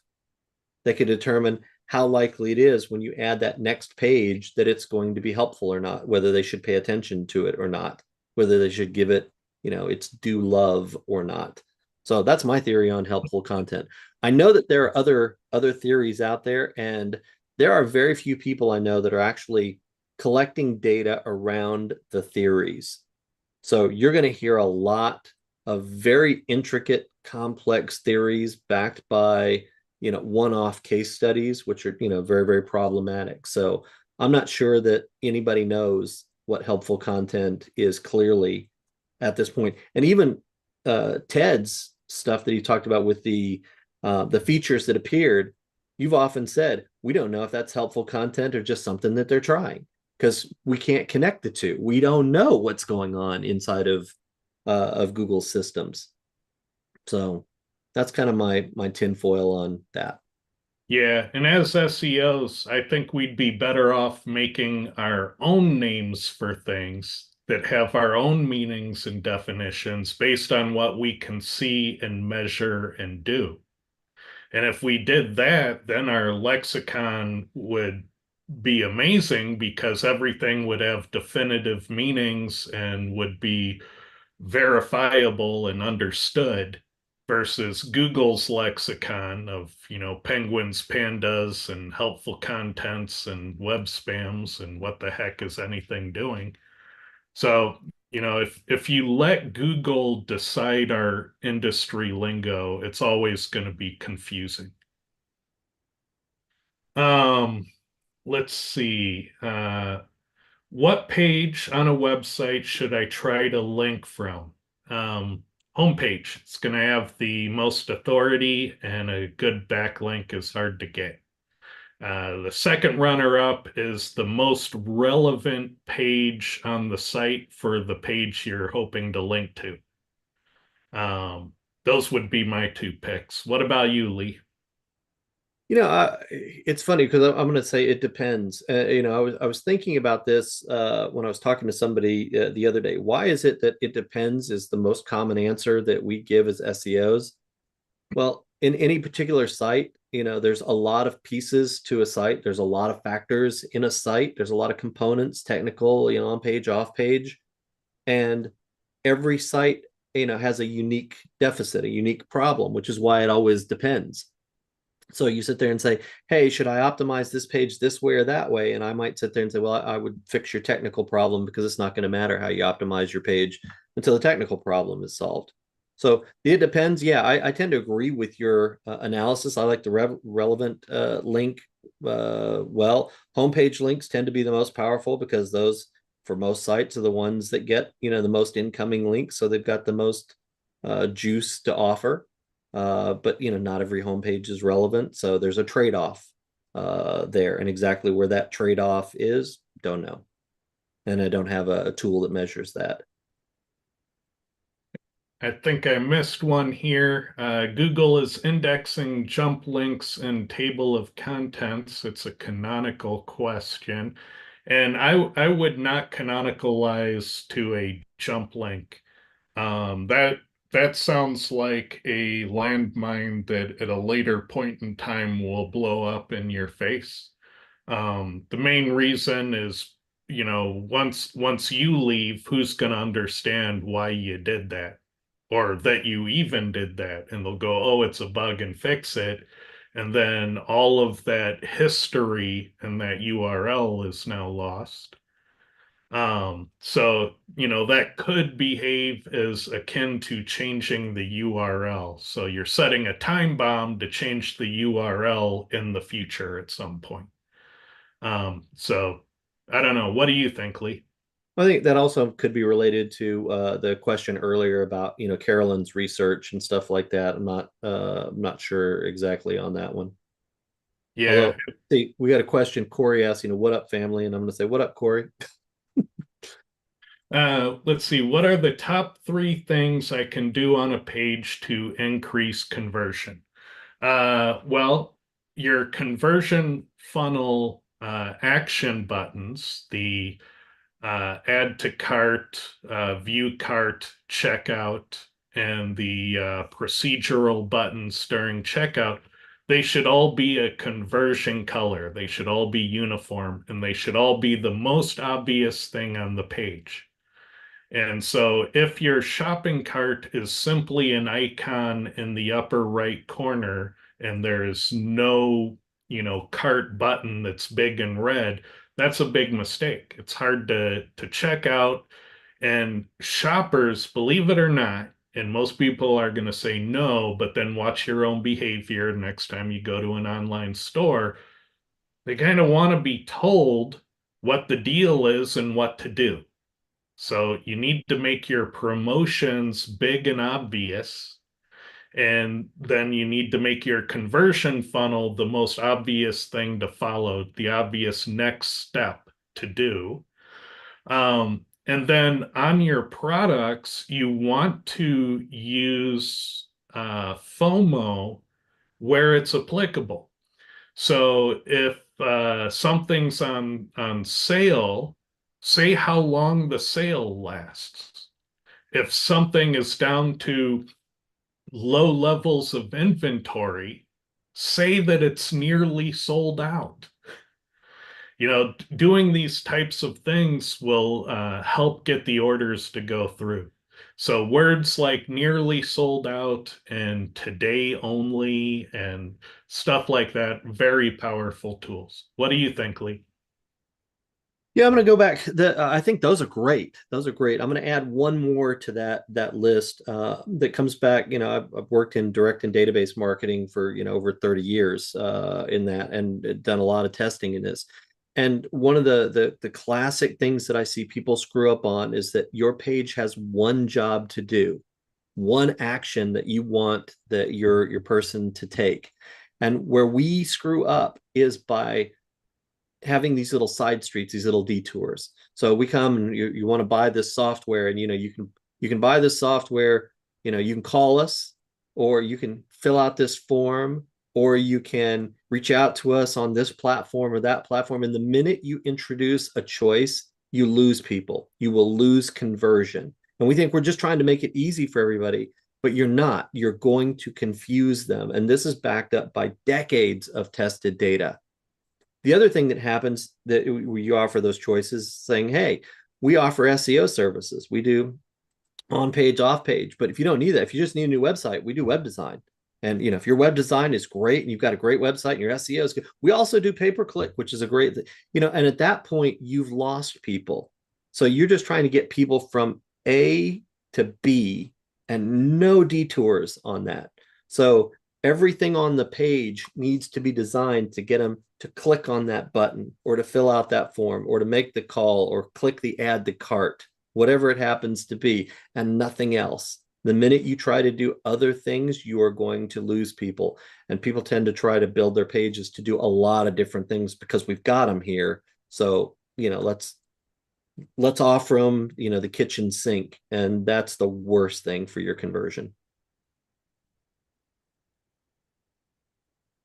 They could determine how likely it is when you add that next page that it's going to be helpful or not, whether they should pay attention to it or not, whether they should give it, its due love or not. So that's my theory on helpful content. I know that there are other theories out there, and there are very few people I know that are actually collecting data around the theories. So you're going to hear a lot of very intricate, complex theories backed by, one-off case studies, which are, very, very problematic. So I'm not sure that anybody knows what helpful content is clearly at this point. And even Ted's stuff that he talked about with the features that appeared, you've often said, we don't know if that's helpful content or just something that they're trying. because we can't connect the two. We don't know what's going on inside of Google's systems. So that's kind of my tinfoil on that. Yeah, and as SEOs, I think we'd be better off making our own names for things that have our own meanings and definitions based on what we can see and measure and do. And if we did that, then our lexicon would be amazing because everything would have definitive meanings and would be verifiable and understood versus Google's lexicon of, penguins, pandas, and helpful contents and web spams and what the heck is anything doing. So, if you let Google decide our industry lingo, it's always going to be confusing. Um, let's see. What page on a website should I try to link from? Um, Homepage. It's going to have the most authority, and a good backlink is hard to get. The second runner up is the most relevant page on the site for the page you're hoping to link to. Those would be my two picks. What about you, Lee? It's funny because I'm going to say it depends. I was thinking about this when I was talking to somebody the other day. Why is it that it depends is the most common answer that we give as SEOs? Well, in any particular site, there's a lot of pieces to a site. There's a lot of factors in a site. There's a lot of components, technical, on page, off page, and every site, has a unique deficit, a unique problem, which is why it always depends. So you sit there and say, hey, should I optimize this page this way or that way? And I might sit there and say, well, I would fix your technical problem because it's not going to matter how you optimize your page until the technical problem is solved. So it depends. Yeah, I tend to agree with your analysis. I like the relevant link. Well, homepage links tend to be the most powerful because those, for most sites, are the ones that get, the most incoming links. So they've got the most juice to offer. But not every homepage is relevant, so there's a trade-off there, and exactly where that trade-off is, don't know, and I don't have a tool that measures that. I think I missed one here. Google is indexing jump links in table of contents. It's a canonical question. And I would not canonicalize to a jump link. That sounds like a landmine that at a later point in time will blow up in your face. The main reason is, once you leave, who's going to understand why you did that? Or that you even did that, and they'll go, oh, it's a bug and fix it. And then all of that history and that URL is now lost. So, that could behave as akin to changing the URL. So you're setting a time bomb to change the URL in the future at some point. So I don't know. What do you think, Lee? I think that also could be related to the question earlier about Carolyn's research and stuff like that. I'm not sure exactly on that one. Yeah. Although, see, we got a question. Corey asked, what up, family? And I'm going to say, what up, Corey? Let's see. What are the top three things I can do on a page to increase conversion? Well, your conversion funnel action buttons, the add to cart, view cart, checkout, and the procedural buttons during checkout, they should all be a conversion color. They should all be uniform, and they should all be the most obvious thing on the page. And so if your shopping cart is simply an icon in the upper right corner and there is no, cart button that's big and red, that's a big mistake. It's hard to check out. And shoppers, believe it or not, and most people are going to say no, but then watch your own behavior next time you go to an online store. They kind of want to be told what the deal is and what to do. So you need to make your promotions big and obvious. And then you need to make your conversion funnel the most obvious thing to follow, the obvious next step. to do. And then on your products, you want to use FOMO where it's applicable. So if something's on sale, say how long the sale lasts. If something is down to low levels of inventory, say that it's nearly sold out. Doing these types of things will help get the orders to go through. So words like nearly sold out and today only and stuff like that, very powerful tools. What do you think, Lee? Yeah, I'm going to go back. I think those are great. Those are great. I'm going to add one more to that list that comes back. I've worked in direct and database marketing for over 30 years in that, and done a lot of testing in this. And one of the classic things that I see people screw up on is that your page has one job to do, one action that you want that your person to take. And where we screw up is by having these little side streets, these little detours. So we come and you want to buy this software, and you can buy this software. You can call us, or you can fill out this form, or you can reach out to us on this platform or that platform. And the minute you introduce a choice, you lose people. You will lose conversion. And we think we're just trying to make it easy for everybody, but you're not. You're going to confuse them. And this is backed up by decades of tested data. The other thing that happens that you offer those choices saying, hey, we offer SEO services. We do on page, off page. But if you don't need that, if you just need a new website, we do web design. And if your web design is great and you've got a great website and your SEO is good, we also do pay per click, which is a great thing. And at that point, you've lost people. So you're just trying to get people from A to B and no detours on that. So everything on the page needs to be designed to get them to click on that button, or to fill out that form, or to make the call, or click the add to cart, whatever it happens to be, and nothing else. The minute you try to do other things, you are going to lose people. And people tend to try to build their pages to do a lot of different things because we've got them here. So, let's offer them, the kitchen sink. And that's the worst thing for your conversion.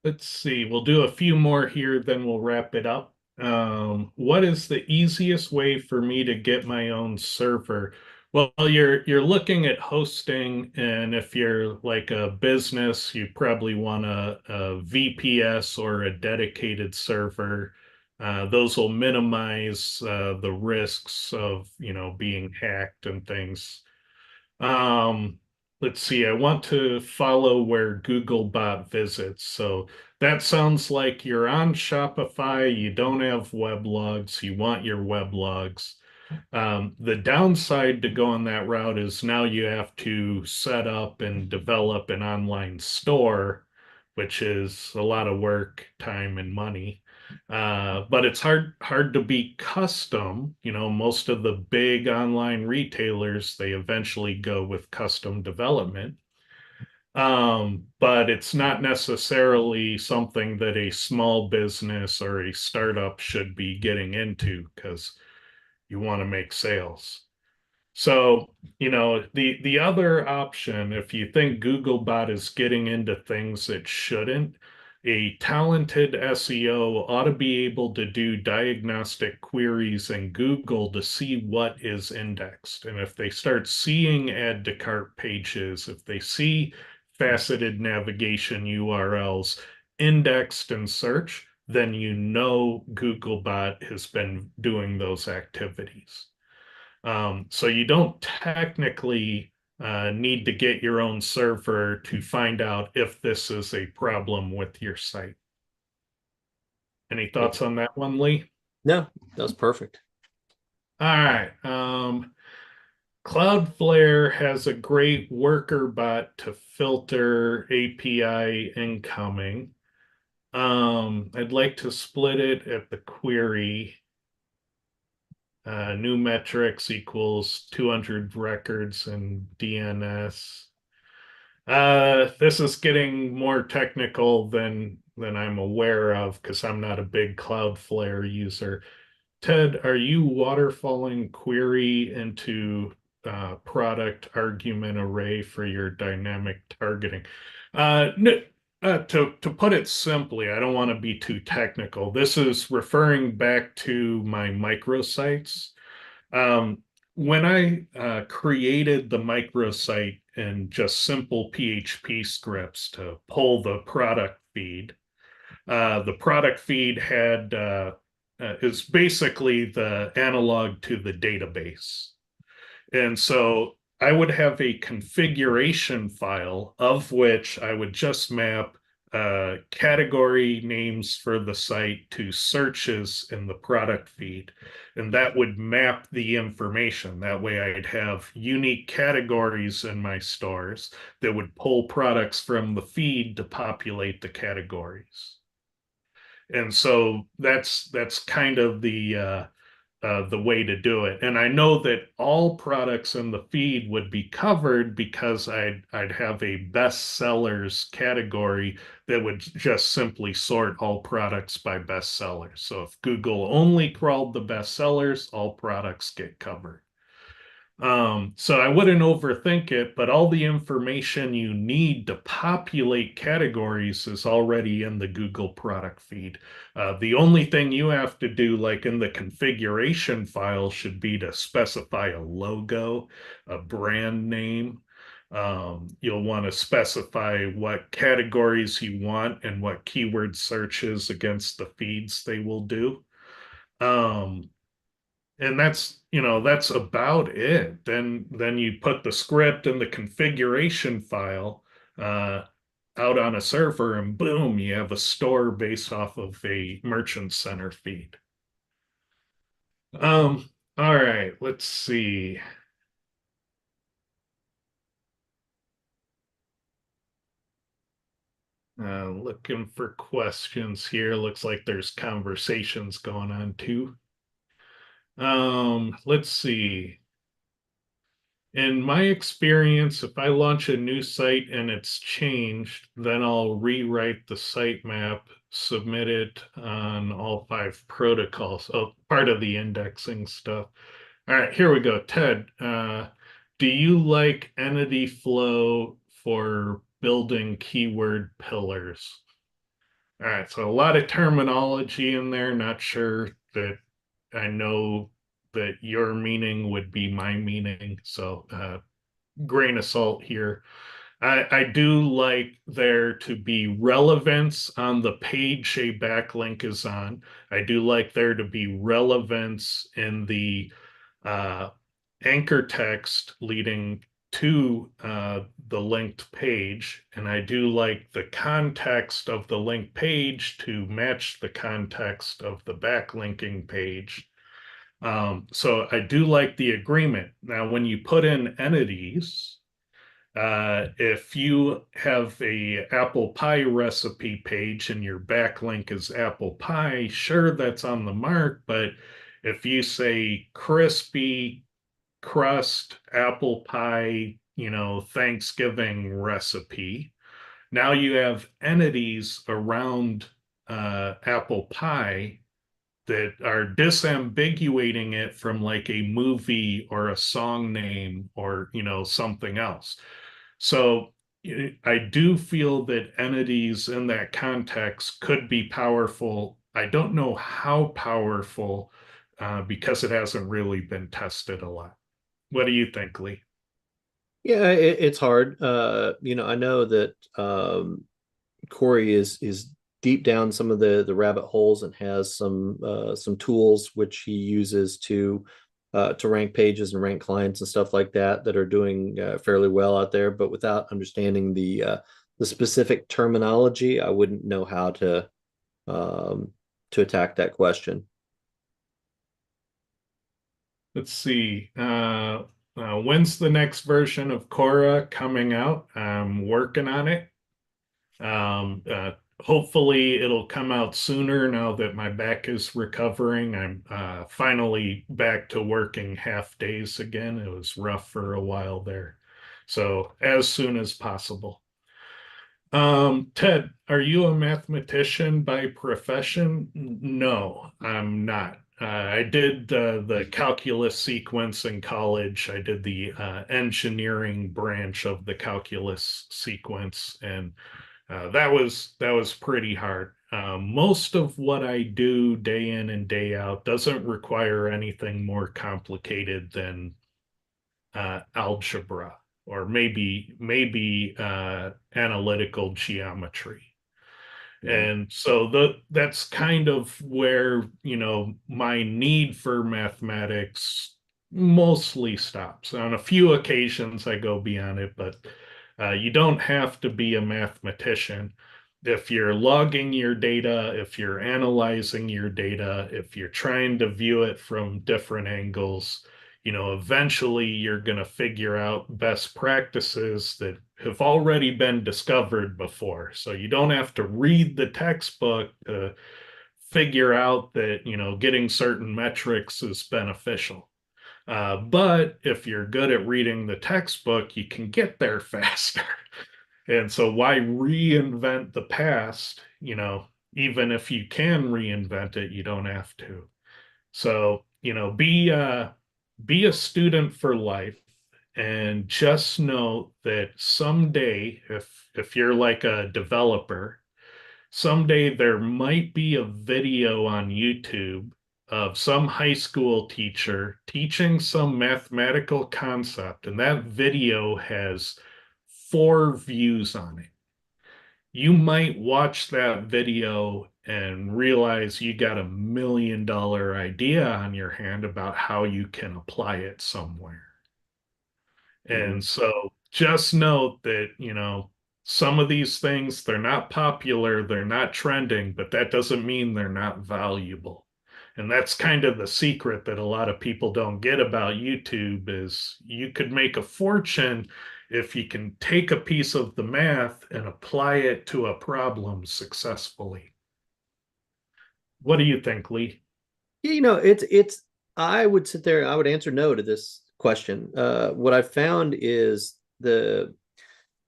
Let's see. We'll do a few more here, then we'll wrap it up. What is the easiest way for me to get my own server? Well, you're looking at hosting, and if you're like a business, you probably want a VPS or a dedicated server. Those will minimize the risks of being hacked and things. Um, let's see, I want to follow where Googlebot visits. So that sounds like you're on Shopify, you don't have web logs, you want your web logs. The downside to going that route is now you have to set up and develop an online store, which is a lot of work, time, and money. But it's hard to be custom. Most of the big online retailers, they eventually go with custom development. But it's not necessarily something that a small business or a startup should be getting into because you want to make sales. So, the other option, if you think Googlebot is getting into things it shouldn't, a talented SEO ought to be able to do diagnostic queries in Google to see what is indexed. And if they start seeing add to cart pages, if they see faceted navigation URLs indexed in search, then Googlebot has been doing those activities. So you don't technically need to get your own server to find out if this is a problem with your site. Any thoughts on that one, Lee? No, that was perfect. All right. Cloudflare has a great worker bot to filter API incoming. I'd like to split it at the query. New metrics equals 200 records in DNS. This is getting more technical than I'm aware of because I'm not a big Cloudflare user. Ted, are you waterfalling query into product argument array for your dynamic targeting? No, to put it simply, I don't want to be too technical. This is referring back to my microsites. When I created the microsite in just simple PHP scripts to pull the product feed had is basically the analog to the database. And so I would have a configuration file of which I would just map category names for the site to searches in the product feed. And that would map the information. That way I'd have unique categories in my stores that would pull products from the feed to populate the categories. And so that's kind of the way to do it. And I know that all products in the feed would be covered because I'd have a best sellers category that would just simply sort all products by best sellers. So if Google only crawled the best sellers, all products get covered. So I wouldn't overthink it, but all the information you need to populate categories is already in the Google product feed. The only thing you have to do, like in the configuration file, should be to specify a logo, a brand name. You'll want to specify what categories you want and what keyword searches against the feeds they will do. Um, and that's about it. Then you put the script and the configuration file uh, out on a server, and boom, you have a store based off of a merchant center feed. All right, let's see. Looking for questions here. Looks like there's conversations going on too. Let's see. In my experience, if I launch a new site and it's changed, then I'll rewrite the sitemap, submit it on all 5 protocols. Oh, part of the indexing stuff. All right, here we go. Ted, do you like entity flow for building keyword pillars? All right, so a lot of terminology in there. Not sure that I know that your meaning would be my meaning. So grain of salt here. I do like there to be relevance on the page a backlink is on. I do like there to be relevance in the uh, anchor text leading to the linked page. And I do like the context of the linked page to match the context of the backlinking page. So I do like the agreement. Now, when you put in entities, if you have a apple pie recipe page and your backlink is apple pie, sure, that's on the mark. But if you say crispy crust apple pie, Thanksgiving recipe, now you have entities around apple pie that are disambiguating it from like a movie or a song name or something else. So I do feel that entities in that context could be powerful. I don't know how powerful because it hasn't really been tested a lot. What do you think, Lee? Yeah, it's hard. I know that Corey is deep down some of the rabbit holes and has some tools which he uses to rank pages and rank clients and stuff like that are doing fairly well out there. But without understanding the specific terminology, I wouldn't know how to attack that question. Let's see. When's the next version of Cora coming out? I'm working on it. Hopefully it'll come out sooner now that my back is recovering. I'm finally back to working half days again. It was rough for a while there. So as soon as possible. Ted, are you a mathematician by profession? No, I'm not. I did the calculus sequence in college. I did the engineering branch of the calculus sequence, and that was pretty hard. Most of what I do day in and day out doesn't require anything more complicated than algebra or maybe analytical geometry. Yeah. And so that's kind of where, my need for mathematics mostly stops. On a few occasions, I go beyond it, but you don't have to be a mathematician. If you're logging your data, if you're analyzing your data, if you're trying to view it from different angles, eventually you're going to figure out best practices that have already been discovered before. So you don't have to read the textbook to figure out that, getting certain metrics is beneficial. But if you're good at reading the textbook, you can get there faster. And so why reinvent the past? Even if you can reinvent it, you don't have to. So, be a student for life, and just know that someday, if you're like a developer, someday there might be a video on YouTube of some high school teacher teaching some mathematical concept, and that video has 4 views on it. You might watch that video and realize you got $1 million idea on your hand about how you can apply it somewhere. Mhm. And so just note that, some of these things, they're not popular, they're not trending, but that doesn't mean they're not valuable. And that's kind of the secret that a lot of people don't get about YouTube is you could make a fortune if you can take a piece of the math and apply it to a problem successfully. What do you think, Lee? Yeah, it's I would sit there, I would answer no to this question. What I found is the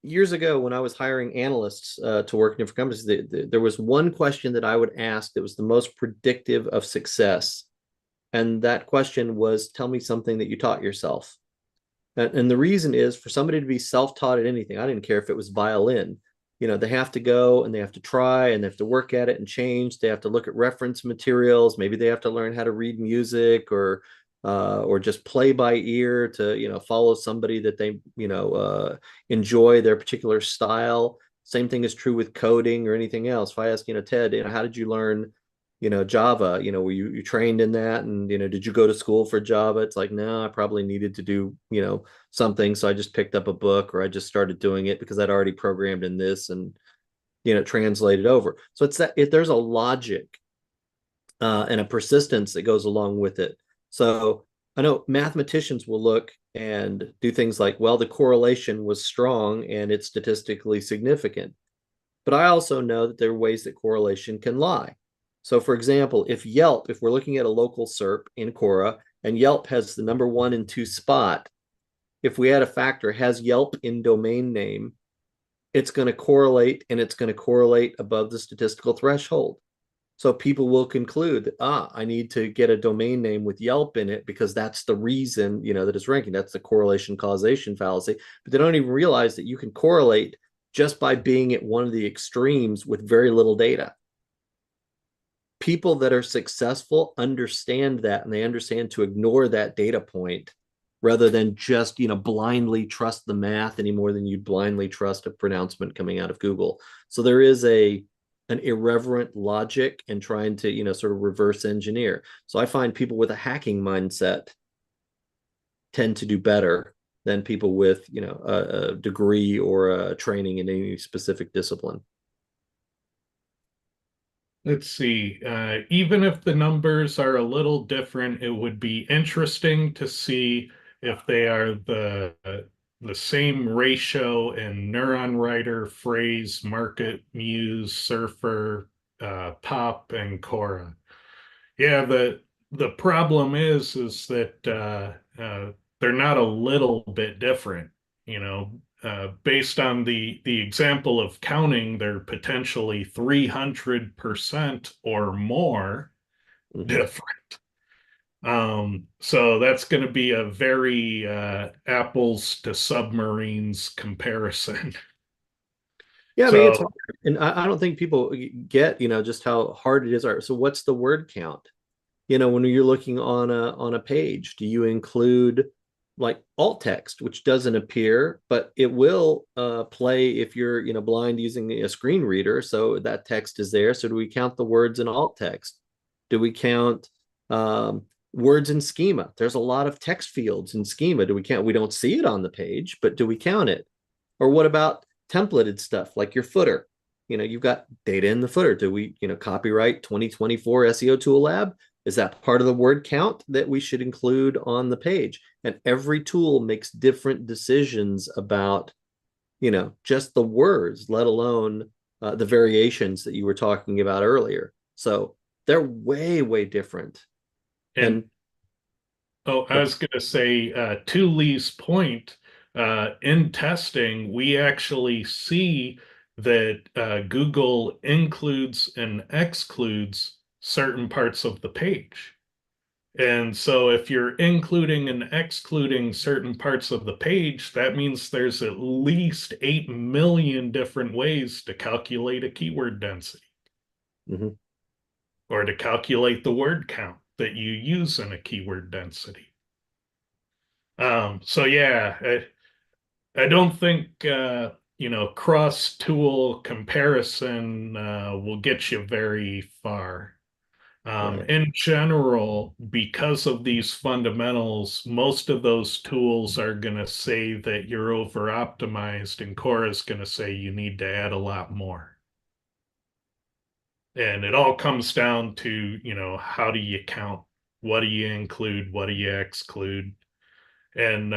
years ago when I was hiring analysts to work in different companies, there was one question that I would ask that was the most predictive of success. And that question was, tell me something that you taught yourself. And the reason is for somebody to be self-taught at anything, I didn't care if it was violin, they have to go and they have to try and they have to work at it and change. They have to look at reference materials. Maybe they have to learn how to read music or just play by ear to, follow somebody that they, enjoy their particular style. Same thing is true with coding or anything else. If I ask, Ted, how did you learn, Java, were you trained in that? And, did you go to school for Java? It's like, no, I probably needed to do, something. So I just picked up a book or I just started doing it because I'd already programmed in this and, translated over. So it's that there's a logic and a persistence that goes along with it. So I know mathematicians will look and do things like, well, the correlation was strong and it's statistically significant. But I also know that there are ways that correlation can lie. So, for example, if we're looking at a local SERP in Quora and Yelp has the number 1 and 2 spot, if we add a factor, has Yelp in domain name, it's going to correlate and it's going to correlate above the statistical threshold. So people will conclude that, I need to get a domain name with Yelp in it because that's the reason, that it's ranking. That's the correlation causation fallacy. But they don't even realize that you can correlate just by being at one of the extremes with very little data. People that are successful understand that and they understand to ignore that data point rather than just, blindly trust the math any more than you'd blindly trust a pronouncement coming out of Google. So there is an irreverent logic and trying to, sort of reverse engineer. So I find people with a hacking mindset tend to do better than people with, a degree or a training in any specific discipline. Let's see. Even if the numbers are a little different, it would be interesting to see if they are the same ratio in neuron writer, phrase, market, muse, surfer, pop, and Cora. Yeah, the problem is that they're not a little bit different, you know. Based on the example of counting, they're potentially 300% or more Mm-hmm. different. So that's going to be a very apples to submarines comparison. Yeah, I mean it's So hard, and I don't think people get just how hard it is. All right, so what's the word count? When you're looking on a page, do you include like alt text, which doesn't appear, but it will play if you're blind using a screen reader, so that text is there. So do we count the words in alt text? Do we count words in schema? There's a lot of text fields in schema. Do we count? We don't see it on the page, but do we count it? Or what about templated stuff like your footer? You've got data in the footer. Do we copyright 2024 SEO tool lab? Is that part of the word count that we should include on the page? And every tool makes different decisions about just the words, let alone the variations that you were talking about earlier. So they're way, way different. and And oh, I go was going to say, to Lee's point, in testing, we actually see that Google includes and excludes certain parts of the page. And so if you're including and excluding certain parts of the page, that means there's at least 8 million different ways to calculate a keyword density Mhm. or to calculate the word count that you use in a keyword density. So yeah, I don't think cross tool comparison will get you very far. Right. In general, because of these fundamentals, most of those tools are going to say that you're over optimized, and Core is going to say you need to add a lot more. And it all comes down to, how do you count? What do you include? What do you exclude? And,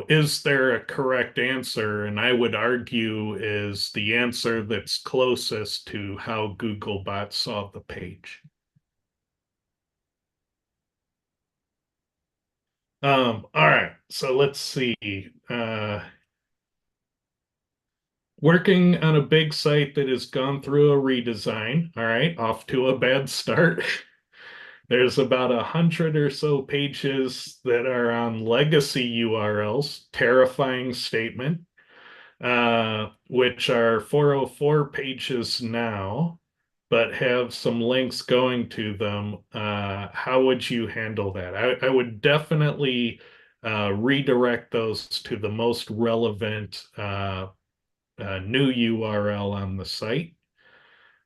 is there a correct answer? And I would argue is the answer that's closest to how Googlebot saw the page. All right, so let's see. Working on a big site that has gone through a redesign. All right, off to a bad start. There's about 100 or so pages that are on legacy URLs. Terrifying statement. Which are 404 pages now, but have some links going to them. How would you handle that? I would definitely redirect those to the most relevant new URL on the site,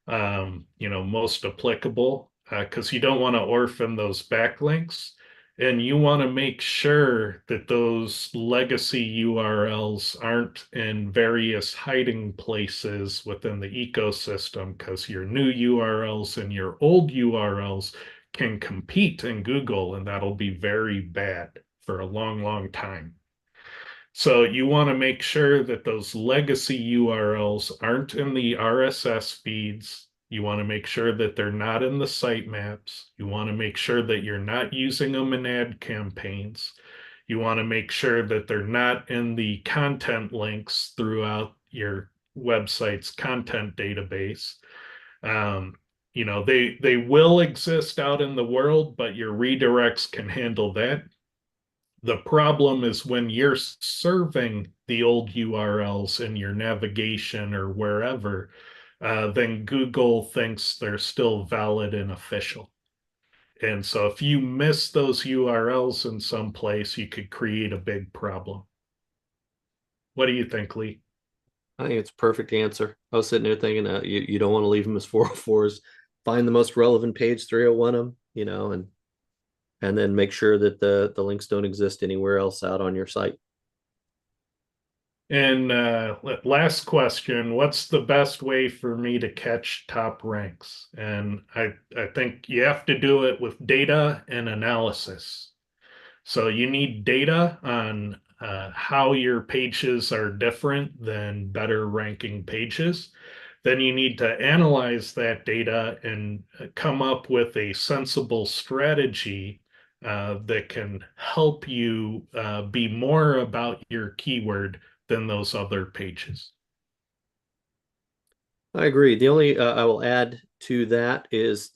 most applicable, because you don't want to orphan those backlinks. And you want to make sure that those legacy URLs aren't in various hiding places within the ecosystem, because your new URLs and your old URLs can compete in Google, and that'll be very bad for a long, long time. So you want to make sure that those legacy URLs aren't in the RSS feeds. You want to make sure that they're not in the sitemaps. You want to make sure that you're not using them in ad campaigns. You want to make sure that they're not in the content links throughout your website's content database. Um, they will exist out in the world, but your redirects can handle that. The problem is when you're serving the old URLs in your navigation or wherever, then Google thinks they're still valid and official. And so if you miss those URLs in some place, you could create a big problem. What do you think, Lee? I think it's a perfect answer. I was sitting there thinking you don't want to leave them as 404s. Find the most relevant page, 301 them, and then make sure that the links don't exist anywhere else out on your site. And last question, what's the best way for me to catch top ranks? And I think you have to do it with data and analysis. So you need data on how your pages are different than better ranking pages. Then you need to analyze that data and come up with a sensible strategy that can help you be more about your keyword than those other pages. I agree. The only I will add to that is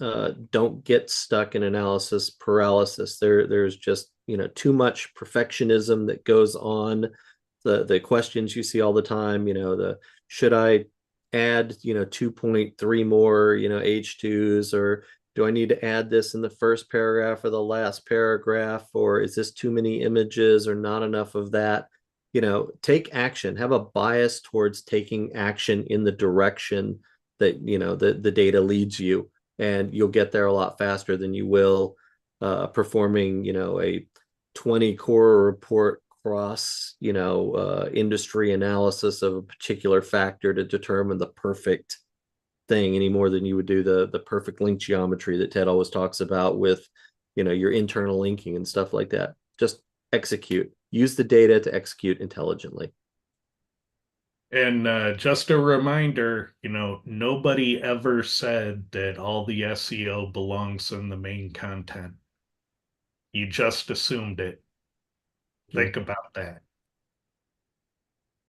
don't get stuck in analysis paralysis. There's just too much perfectionism that goes on. The questions you see all the time, the should I add 2.3 more H2s, or do I need to add this in the first paragraph or the last paragraph, or is this too many images or not enough of that? Take action, have a bias towards taking action in the direction that the data leads you, and you'll get there a lot faster than you will performing a 20 core report cross industry analysis of a particular factor to determine the perfect thing, any more than you would do the perfect link geometry that Ted always talks about with your internal linking and stuff like that. Just execute, use the data to execute intelligently. And just a reminder, nobody ever said that all the SEO belongs in the main content. You just assumed it. Think about that.